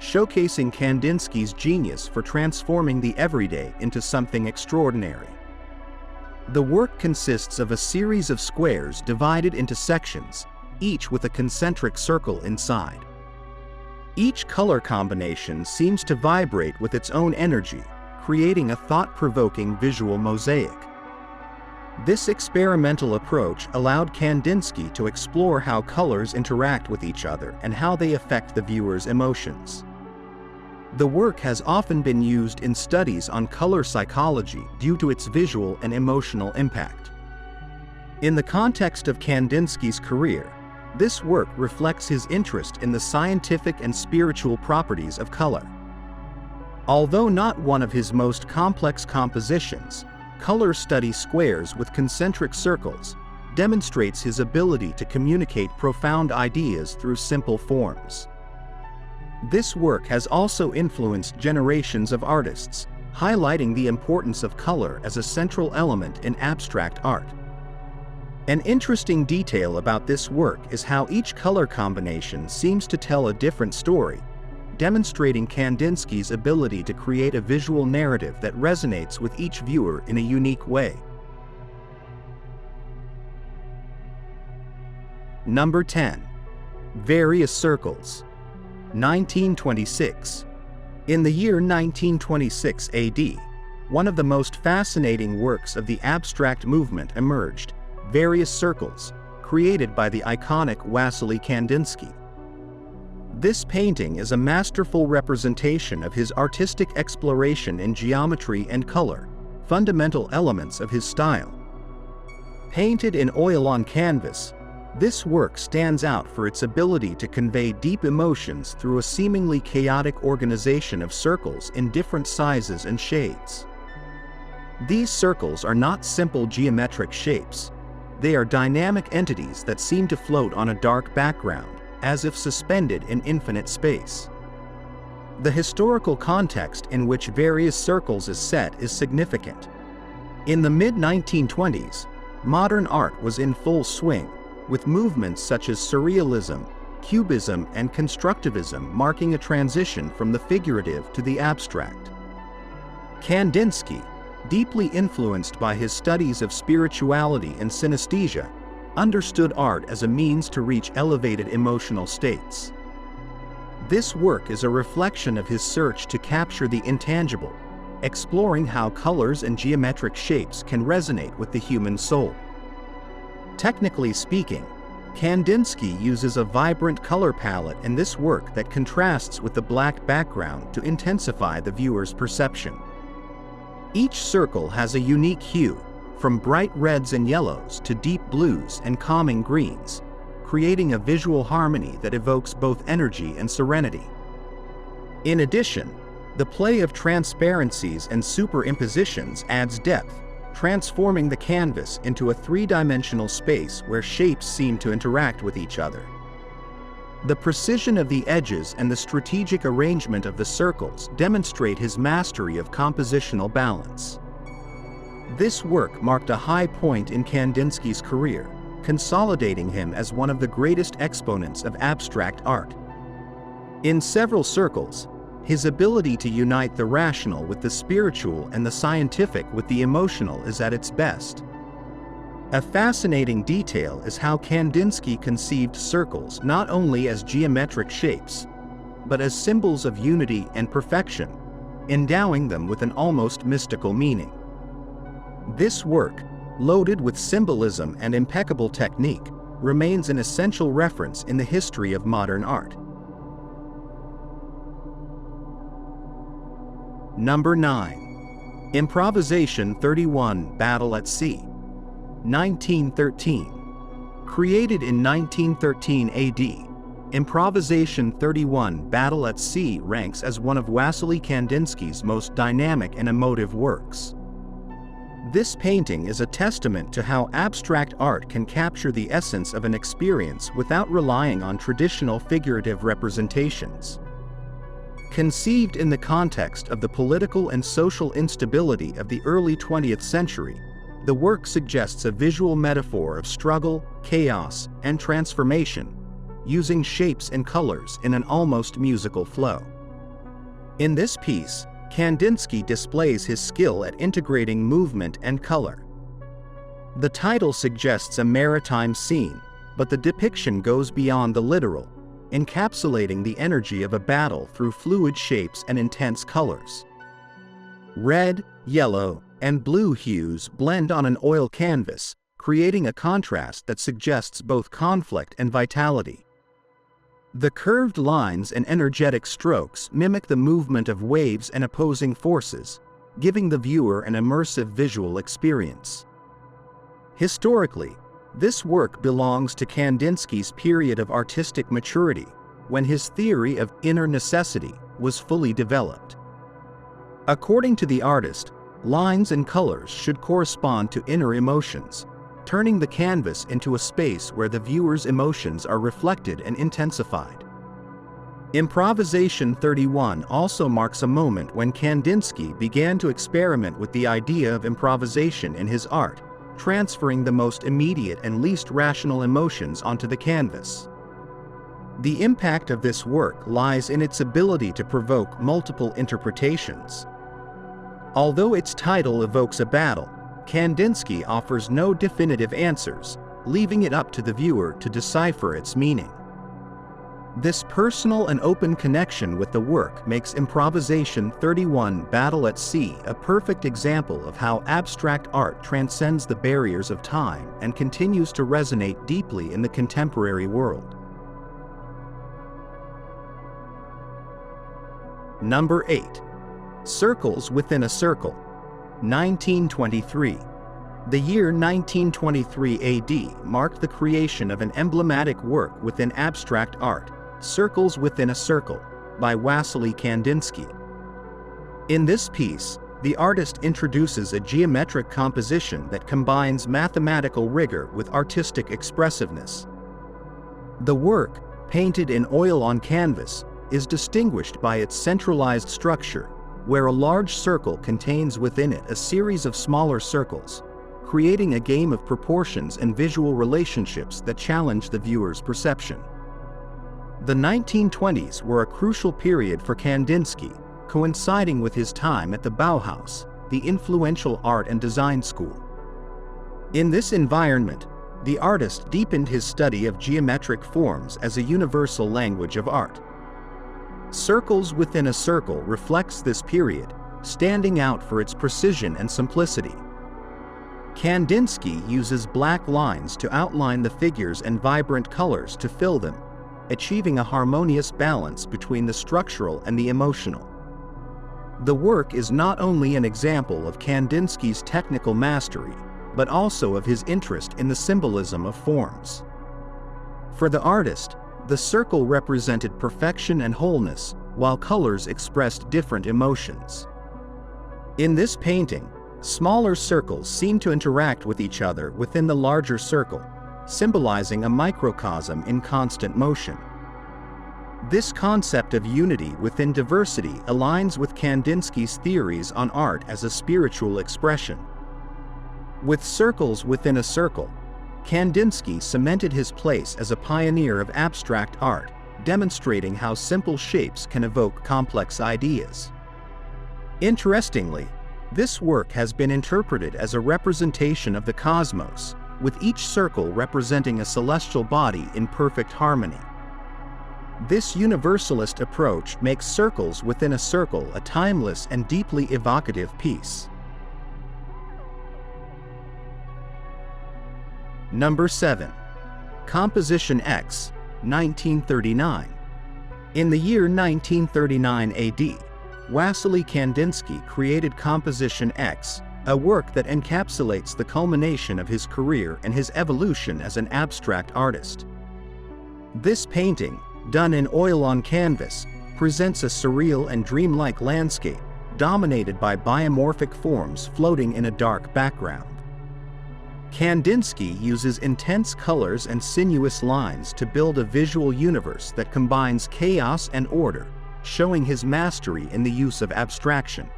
showcasing Kandinsky's genius for transforming the everyday into something extraordinary. The work consists of a series of squares divided into sections, each with a concentric circle inside. Each color combination seems to vibrate with its own energy, creating a thought-provoking visual mosaic. This experimental approach allowed Kandinsky to explore how colors interact with each other and how they affect the viewer's emotions. The work has often been used in studies on color psychology due to its visual and emotional impact. In the context of Kandinsky's career, this work reflects his interest in the scientific and spiritual properties of color. Although not one of his most complex compositions, Color Study Squares with Concentric Circles demonstrates his ability to communicate profound ideas through simple forms. This work has also influenced generations of artists, highlighting the importance of color as a central element in abstract art. An interesting detail about this work is how each color combination seems to tell a different story, demonstrating Kandinsky's ability to create a visual narrative that resonates with each viewer in a unique way. Number 10. Various Circles. 1926. In the year 1926 AD, one of the most fascinating works of the abstract movement emerged, Various Circles, created by the iconic Wassily Kandinsky. This painting is a masterful representation of his artistic exploration in geometry and color, fundamental elements of his style. Painted in oil on canvas, this work stands out for its ability to convey deep emotions through a seemingly chaotic organization of circles in different sizes and shades. These circles are not simple geometric shapes. They are dynamic entities that seem to float on a dark background, as if suspended in infinite space. The historical context in which Various Circles is set is significant. In the mid-1920s, modern art was in full swing, with movements such as Surrealism, Cubism, and Constructivism marking a transition from the figurative to the abstract. Kandinsky, deeply influenced by his studies of spirituality and synesthesia, understood art as a means to reach elevated emotional states. This work is a reflection of his search to capture the intangible, exploring how colors and geometric shapes can resonate with the human soul. Technically speaking, Kandinsky uses a vibrant color palette in this work that contrasts with the black background to intensify the viewer's perception. Each circle has a unique hue, from bright reds and yellows to deep blues and calming greens, creating a visual harmony that evokes both energy and serenity. In addition, the play of transparencies and superimpositions adds depth, transforming the canvas into a three-dimensional space where shapes seem to interact with each other. The precision of the edges and the strategic arrangement of the circles demonstrate his mastery of compositional balance. This work marked a high point in Kandinsky's career, consolidating him as one of the greatest exponents of abstract art. In several circles, his ability to unite the rational with the spiritual and the scientific with the emotional is at its best. A fascinating detail is how Kandinsky conceived circles not only as geometric shapes, but as symbols of unity and perfection, endowing them with an almost mystical meaning. This work, loaded with symbolism and impeccable technique, remains an essential reference in the history of modern art. Number 9. Improvisation 31 Battle at Sea. 1913. Created in 1913 AD, Improvisation 31 Battle at Sea ranks as one of Wassily Kandinsky's most dynamic and emotive works. This painting is a testament to how abstract art can capture the essence of an experience without relying on traditional figurative representations. Conceived in the context of the political and social instability of the early 20th century, the work suggests a visual metaphor of struggle, chaos, and transformation, using shapes and colors in an almost musical flow. In this piece, Kandinsky displays his skill at integrating movement and color. The title suggests a maritime scene, but the depiction goes beyond the literal, encapsulating the energy of a battle through fluid shapes and intense colors. Red, yellow, and blue hues blend on an oil canvas, creating a contrast that suggests both conflict and vitality. The curved lines and energetic strokes mimic the movement of waves and opposing forces, giving the viewer an immersive visual experience. Historically, this work belongs to Kandinsky's period of artistic maturity, when his theory of inner necessity was fully developed. According to the artist, lines and colors should correspond to inner emotions, turning the canvas into a space where the viewer's emotions are reflected and intensified. Improvisation 31 also marks a moment when Kandinsky began to experiment with the idea of improvisation in his art, transferring the most immediate and least rational emotions onto the canvas. The impact of this work lies in its ability to provoke multiple interpretations. Although its title evokes a battle, Kandinsky offers no definitive answers, leaving it up to the viewer to decipher its meaning. This personal and open connection with the work makes Improvisation 31 Battle at Sea a perfect example of how abstract art transcends the barriers of time and continues to resonate deeply in the contemporary world. Number 8. Circles Within a Circle, 1923. The year 1923 AD marked the creation of an emblematic work within abstract art, Circles Within a Circle, by Wassily Kandinsky. In this piece, the artist introduces a geometric composition that combines mathematical rigor with artistic expressiveness. The work, painted in oil on canvas, is distinguished by its centralized structure, where a large circle contains within it a series of smaller circles, creating a game of proportions and visual relationships that challenge the viewer's perception. The 1920s were a crucial period for Kandinsky, coinciding with his time at the Bauhaus, the influential art and design school. In this environment, the artist deepened his study of geometric forms as a universal language of art. Circles Within a Circle reflects this period, standing out for its precision and simplicity. Kandinsky uses black lines to outline the figures and vibrant colors to fill them, achieving a harmonious balance between the structural and the emotional. The work is not only an example of Kandinsky's technical mastery, but also of his interest in the symbolism of forms. For the artist, the circle represented perfection and wholeness, while colors expressed different emotions. In this painting, smaller circles seem to interact with each other within the larger circle, symbolizing a microcosm in constant motion. This concept of unity within diversity aligns with Kandinsky's theories on art as a spiritual expression. With Circles Within a Circle, Kandinsky cemented his place as a pioneer of abstract art, demonstrating how simple shapes can evoke complex ideas. Interestingly, this work has been interpreted as a representation of the cosmos, with each circle representing a celestial body in perfect harmony. This universalist approach makes Circles Within a Circle a timeless and deeply evocative piece. Number 7. Composition X, 1939. In the year 1939 AD, Wassily Kandinsky created Composition X, a work that encapsulates the culmination of his career and his evolution as an abstract artist. This painting, done in oil on canvas, presents a surreal and dreamlike landscape, dominated by biomorphic forms floating in a dark background. Kandinsky uses intense colors and sinuous lines to build a visual universe that combines chaos and order, showing his mastery in the use of abstraction.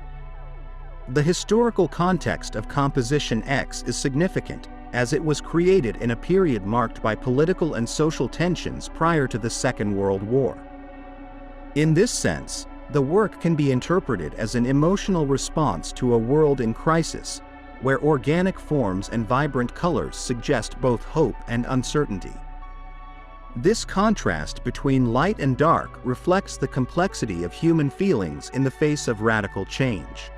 The historical context of Composition X is significant, as it was created in a period marked by political and social tensions prior to the Second World War. In this sense, the work can be interpreted as an emotional response to a world in crisis, where organic forms and vibrant colors suggest both hope and uncertainty. This contrast between light and dark reflects the complexity of human feelings in the face of radical change.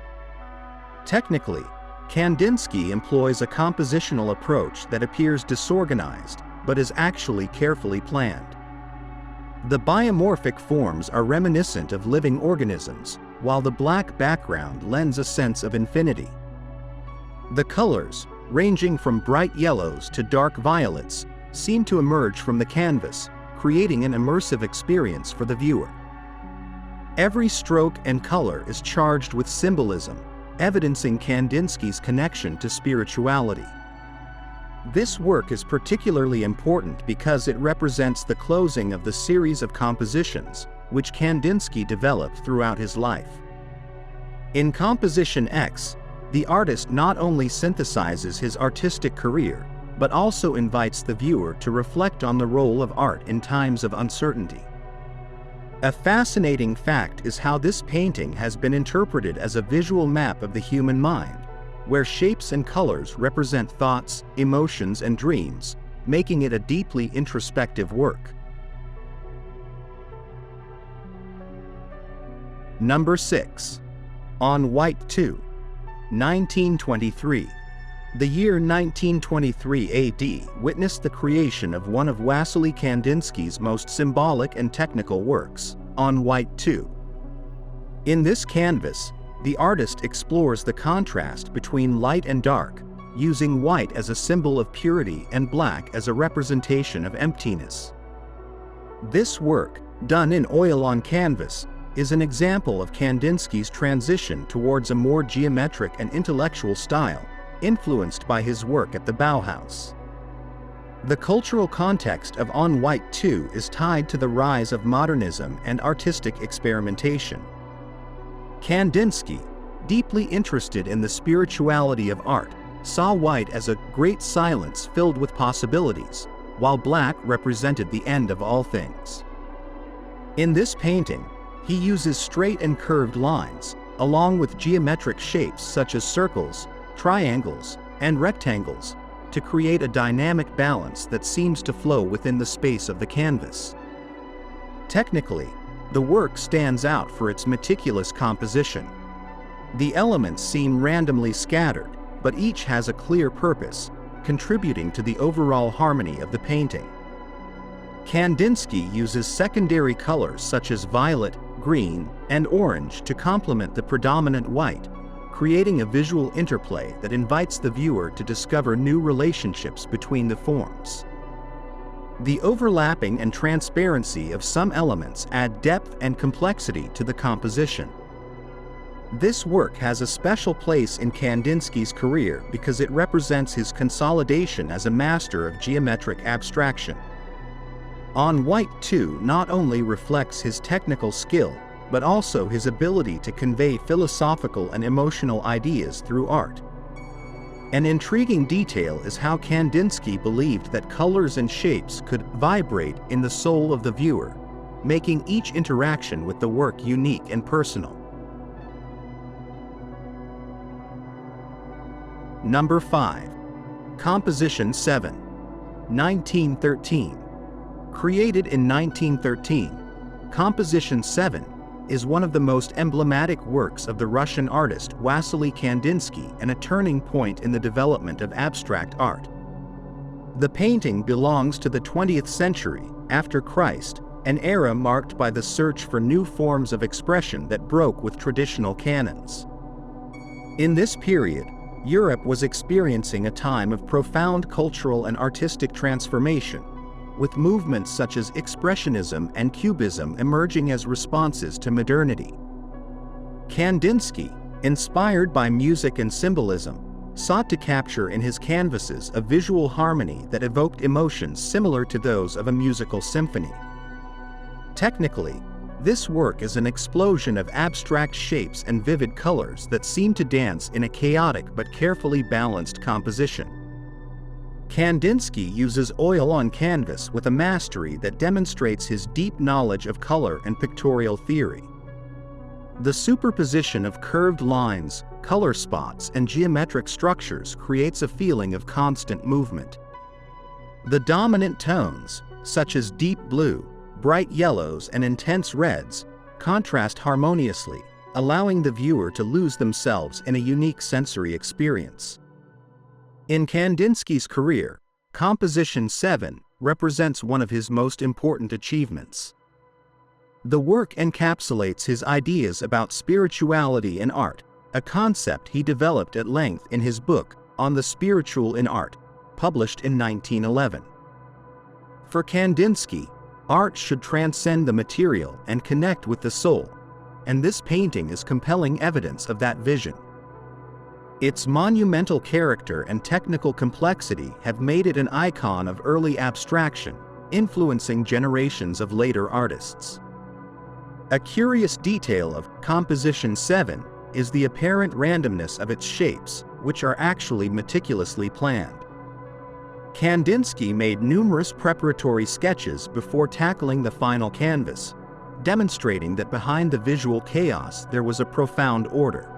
Technically, Kandinsky employs a compositional approach that appears disorganized, but is actually carefully planned. The biomorphic forms are reminiscent of living organisms, while the black background lends a sense of infinity. The colors, ranging from bright yellows to dark violets, seem to emerge from the canvas, creating an immersive experience for the viewer. Every stroke and color is charged with symbolism, evidencing Kandinsky's connection to spirituality. This work is particularly important because it represents the closing of the series of compositions, which Kandinsky developed throughout his life. In Composition X, the artist not only synthesizes his artistic career, but also invites the viewer to reflect on the role of art in times of uncertainty. A fascinating fact is how this painting has been interpreted as a visual map of the human mind, where shapes and colors represent thoughts, emotions, and dreams, making it a deeply introspective work. Number 6. On White 2, 1923. The year 1923 AD witnessed the creation of one of Wassily Kandinsky's most symbolic and technical works, On White 2. In this canvas, the artist explores the contrast between light and dark, using white as a symbol of purity and black as a representation of emptiness. This work, done in oil on canvas, is an example of Kandinsky's transition towards a more geometric and intellectual style, influenced by his work at the Bauhaus. The cultural context of On White 2 is tied to the rise of modernism and artistic experimentation. Kandinsky, deeply interested in the spirituality of art, saw white as a great silence filled with possibilities, while black represented the end of all things. In this painting, he uses straight and curved lines, along with geometric shapes such as circles, triangles, and rectangles, to create a dynamic balance that seems to flow within the space of the canvas. Technically, the work stands out for its meticulous composition. The elements seem randomly scattered, but each has a clear purpose, contributing to the overall harmony of the painting. Kandinsky uses secondary colors such as violet, green, and orange to complement the predominant white, creating a visual interplay that invites the viewer to discover new relationships between the forms. The overlapping and transparency of some elements add depth and complexity to the composition. This work has a special place in Kandinsky's career because it represents his consolidation as a master of geometric abstraction. On White 2 not only reflects his technical skill, but also his ability to convey philosophical and emotional ideas through art. An intriguing detail is how Kandinsky believed that colors and shapes could vibrate in the soul of the viewer, making each interaction with the work unique and personal. Number 5. Composition 7, 1913. Created in 1913, Composition 7 is one of the most emblematic works of the Russian artist Wassily Kandinsky and a turning point in the development of abstract art. The painting belongs to the 20th century, after Christ, an era marked by the search for new forms of expression that broke with traditional canons. In this period, Europe was experiencing a time of profound cultural and artistic transformation, with movements such as Expressionism and Cubism emerging as responses to modernity. Kandinsky, inspired by music and symbolism, sought to capture in his canvases a visual harmony that evoked emotions similar to those of a musical symphony. Technically, this work is an explosion of abstract shapes and vivid colors that seem to dance in a chaotic but carefully balanced composition. Kandinsky uses oil on canvas with a mastery that demonstrates his deep knowledge of color and pictorial theory. The superposition of curved lines, color spots, and geometric structures creates a feeling of constant movement. The dominant tones, such as deep blue, bright yellows, and intense reds, contrast harmoniously, allowing the viewer to lose themselves in a unique sensory experience. In Kandinsky's career, Composition 7 represents one of his most important achievements. The work encapsulates his ideas about spirituality in art, a concept he developed at length in his book, On the Spiritual in Art, published in 1911. For Kandinsky, art should transcend the material and connect with the soul, and this painting is compelling evidence of that vision. Its monumental character and technical complexity have made it an icon of early abstraction, influencing generations of later artists. A curious detail of Composition 7 is the apparent randomness of its shapes, which are actually meticulously planned. Kandinsky made numerous preparatory sketches before tackling the final canvas, demonstrating that behind the visual chaos there was a profound order.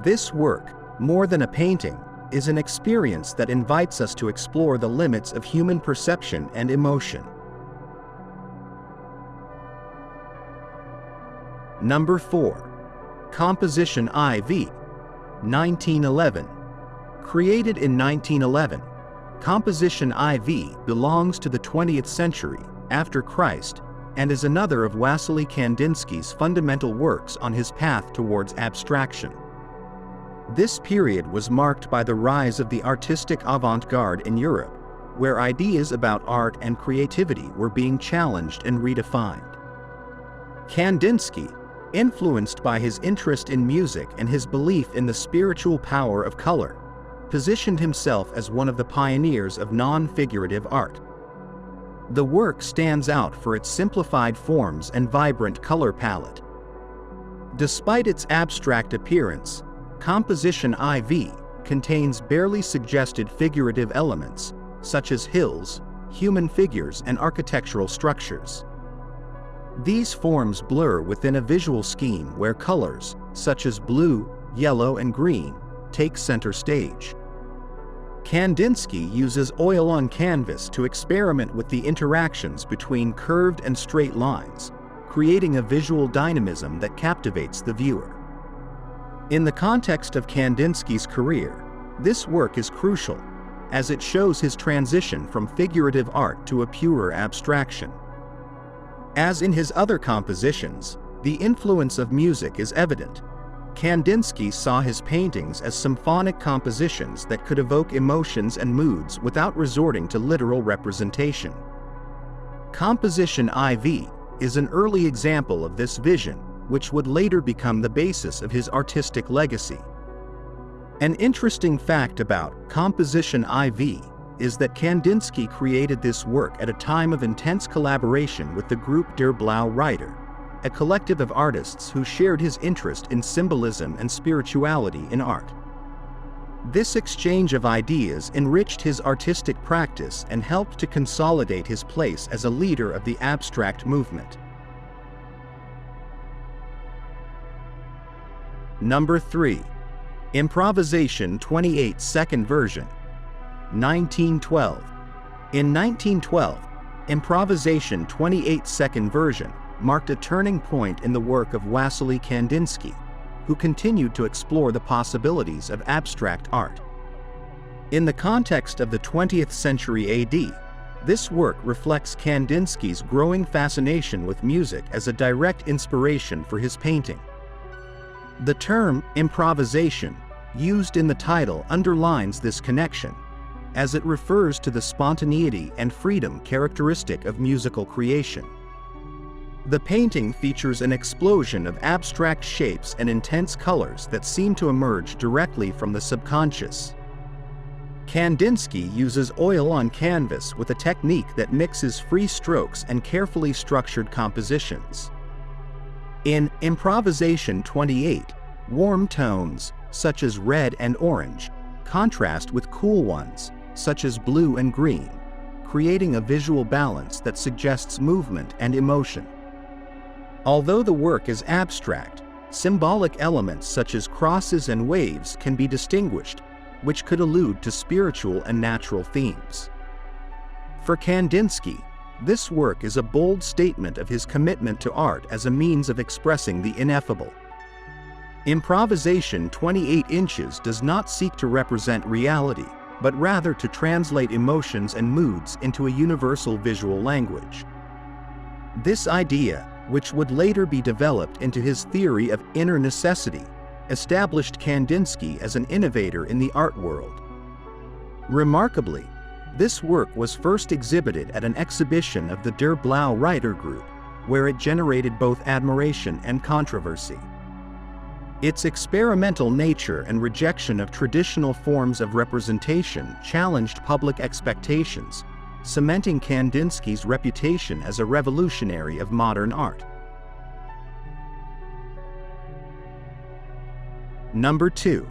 This work, more than a painting, is an experience that invites us to explore the limits of human perception and emotion. Number 4. Composition IV, 1911. Created in 1911, Composition IV belongs to the 20th century, after Christ, and is another of Wassily Kandinsky's fundamental works on his path towards abstraction. This period was marked by the rise of the artistic avant-garde in Europe, where ideas about art and creativity were being challenged and redefined. Kandinsky, influenced by his interest in music and his belief in the spiritual power of color, positioned himself as one of the pioneers of non-figurative art. The work stands out for its simplified forms and vibrant color palette. Despite its abstract appearance, Composition IV contains barely suggested figurative elements, such as hills, human figures, and architectural structures. These forms blur within a visual scheme where colors, such as blue, yellow, and green, take center stage. Kandinsky uses oil on canvas to experiment with the interactions between curved and straight lines, creating a visual dynamism that captivates the viewer. In the context of Kandinsky's career, this work is crucial, as it shows his transition from figurative art to a purer abstraction. As in his other compositions, the influence of music is evident. Kandinsky saw his paintings as symphonic compositions that could evoke emotions and moods without resorting to literal representation. Composition IV is an early example of this vision, which would later become the basis of his artistic legacy. An interesting fact about Composition IV is that Kandinsky created this work at a time of intense collaboration with the group Der Blaue Reiter, a collective of artists who shared his interest in symbolism and spirituality in art. This exchange of ideas enriched his artistic practice and helped to consolidate his place as a leader of the abstract movement. Number 3. Improvisation 28 Second Version, 1912. In 1912, Improvisation 28 Second Version marked a turning point in the work of Wassily Kandinsky, who continued to explore the possibilities of abstract art. In the context of the 20th century AD, this work reflects Kandinsky's growing fascination with music as a direct inspiration for his painting. The term improvisation, used in the title, underlines this connection, as it refers to the spontaneity and freedom characteristic of musical creation. The painting features an explosion of abstract shapes and intense colors that seem to emerge directly from the subconscious. Kandinsky uses oil on canvas with a technique that mixes free strokes and carefully structured compositions. In Improvisation 28, warm tones, such as red and orange, contrast with cool ones, such as blue and green, creating a visual balance that suggests movement and emotion. Although the work is abstract, symbolic elements such as crosses and waves can be distinguished, which could allude to spiritual and natural themes. For Kandinsky, this work is a bold statement of his commitment to art as a means of expressing the ineffable. Improvisation 28 inches does not seek to represent reality, but rather to translate emotions and moods into a universal visual language. This idea, which would later be developed into his theory of inner necessity, established Kandinsky as an innovator in the art world. Remarkably, this work was first exhibited at an exhibition of the Der Blau Reiter Group, where it generated both admiration and controversy. Its experimental nature and rejection of traditional forms of representation challenged public expectations, cementing Kandinsky's reputation as a revolutionary of modern art. Number 2.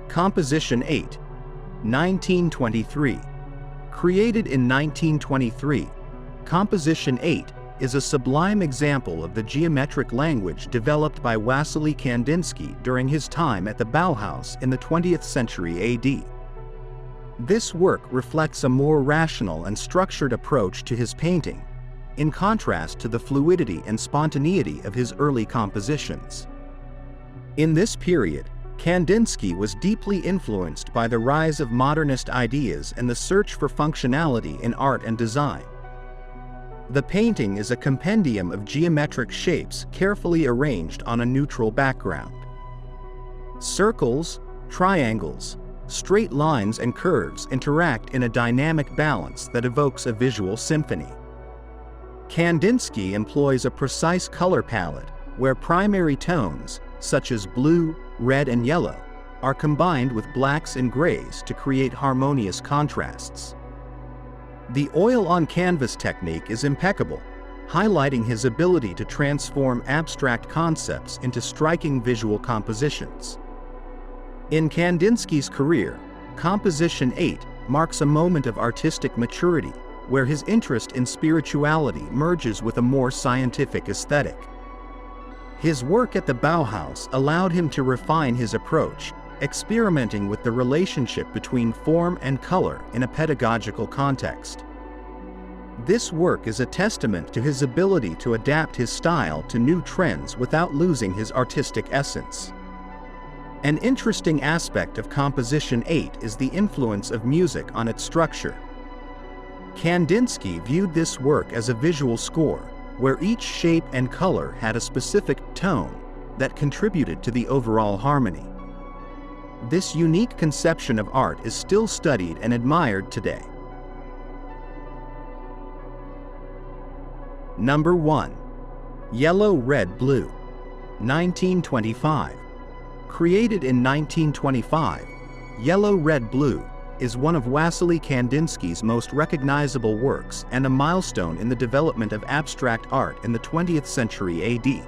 Composition 8, 1923. Created in 1923, Composition 8 is a sublime example of the geometric language developed by Wassily Kandinsky during his time at the Bauhaus in the 20th century AD. This work reflects a more rational and structured approach to his painting, in contrast to the fluidity and spontaneity of his early compositions. In this period, Kandinsky was deeply influenced by the rise of modernist ideas and the search for functionality in art and design. The painting is a compendium of geometric shapes carefully arranged on a neutral background. Circles, triangles, straight lines and curves interact in a dynamic balance that evokes a visual symphony. Kandinsky employs a precise color palette where primary tones, such as blue, red, and yellow, are combined with blacks and grays to create harmonious contrasts. The oil-on-canvas technique is impeccable, highlighting his ability to transform abstract concepts into striking visual compositions. In Kandinsky's career, Composition 8 marks a moment of artistic maturity, where his interest in spirituality merges with a more scientific aesthetic. His work at the Bauhaus allowed him to refine his approach, experimenting with the relationship between form and color in a pedagogical context. This work is a testament to his ability to adapt his style to new trends without losing his artistic essence. An interesting aspect of Composition 8 is the influence of music on its structure. Kandinsky viewed this work as a visual score, where each shape and color had a specific tone that contributed to the overall harmony. This unique conception of art is still studied and admired today. Number 1. Yellow, Red, Blue, 1925. Created in 1925, Yellow, Red, Blue is one of Wassily Kandinsky's most recognizable works and a milestone in the development of abstract art in the 20th century AD.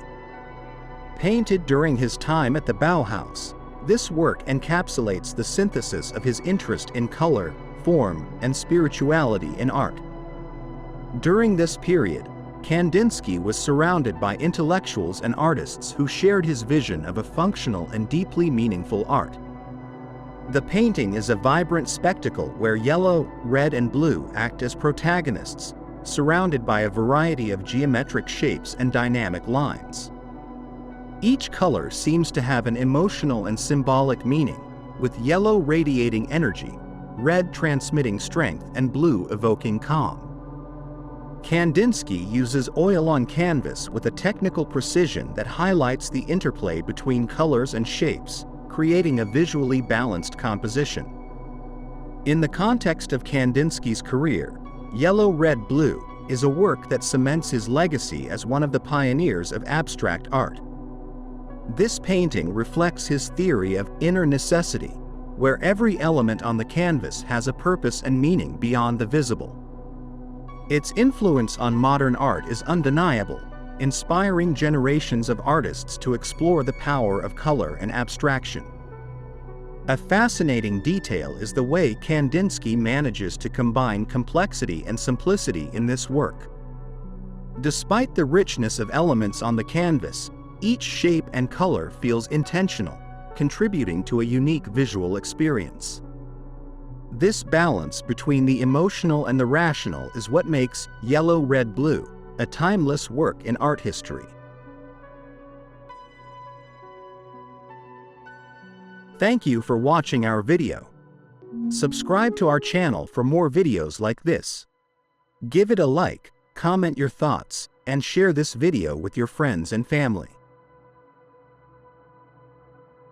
Painted during his time at the Bauhaus, this work encapsulates the synthesis of his interest in color, form, and spirituality in art. During this period, Kandinsky was surrounded by intellectuals and artists who shared his vision of a functional and deeply meaningful art. The painting is a vibrant spectacle where yellow, red, and blue act as protagonists, surrounded by a variety of geometric shapes and dynamic lines. Each color seems to have an emotional and symbolic meaning, with yellow radiating energy, red transmitting strength, and blue evoking calm. Kandinsky uses oil on canvas with a technical precision that highlights the interplay between colors and shapes, creating a visually balanced composition. In the context of Kandinsky's career, yellow, red, blue is a work that cements his legacy as one of the pioneers of abstract art. This painting reflects his theory of inner necessity, where every element on the canvas has a purpose and meaning beyond the visible. Its influence on modern art is undeniable, inspiring generations of artists to explore the power of color and abstraction. A fascinating detail is the way Kandinsky manages to combine complexity and simplicity in this work. Despite the richness of elements on the canvas, each shape and color feels intentional, contributing to a unique visual experience. This balance between the emotional and the rational is what makes Yellow, Red, Blue a timeless work in art history. Thank you for watching our video. Subscribe to our channel for more videos like this. Give it a like, comment your thoughts, and share this video with your friends and family.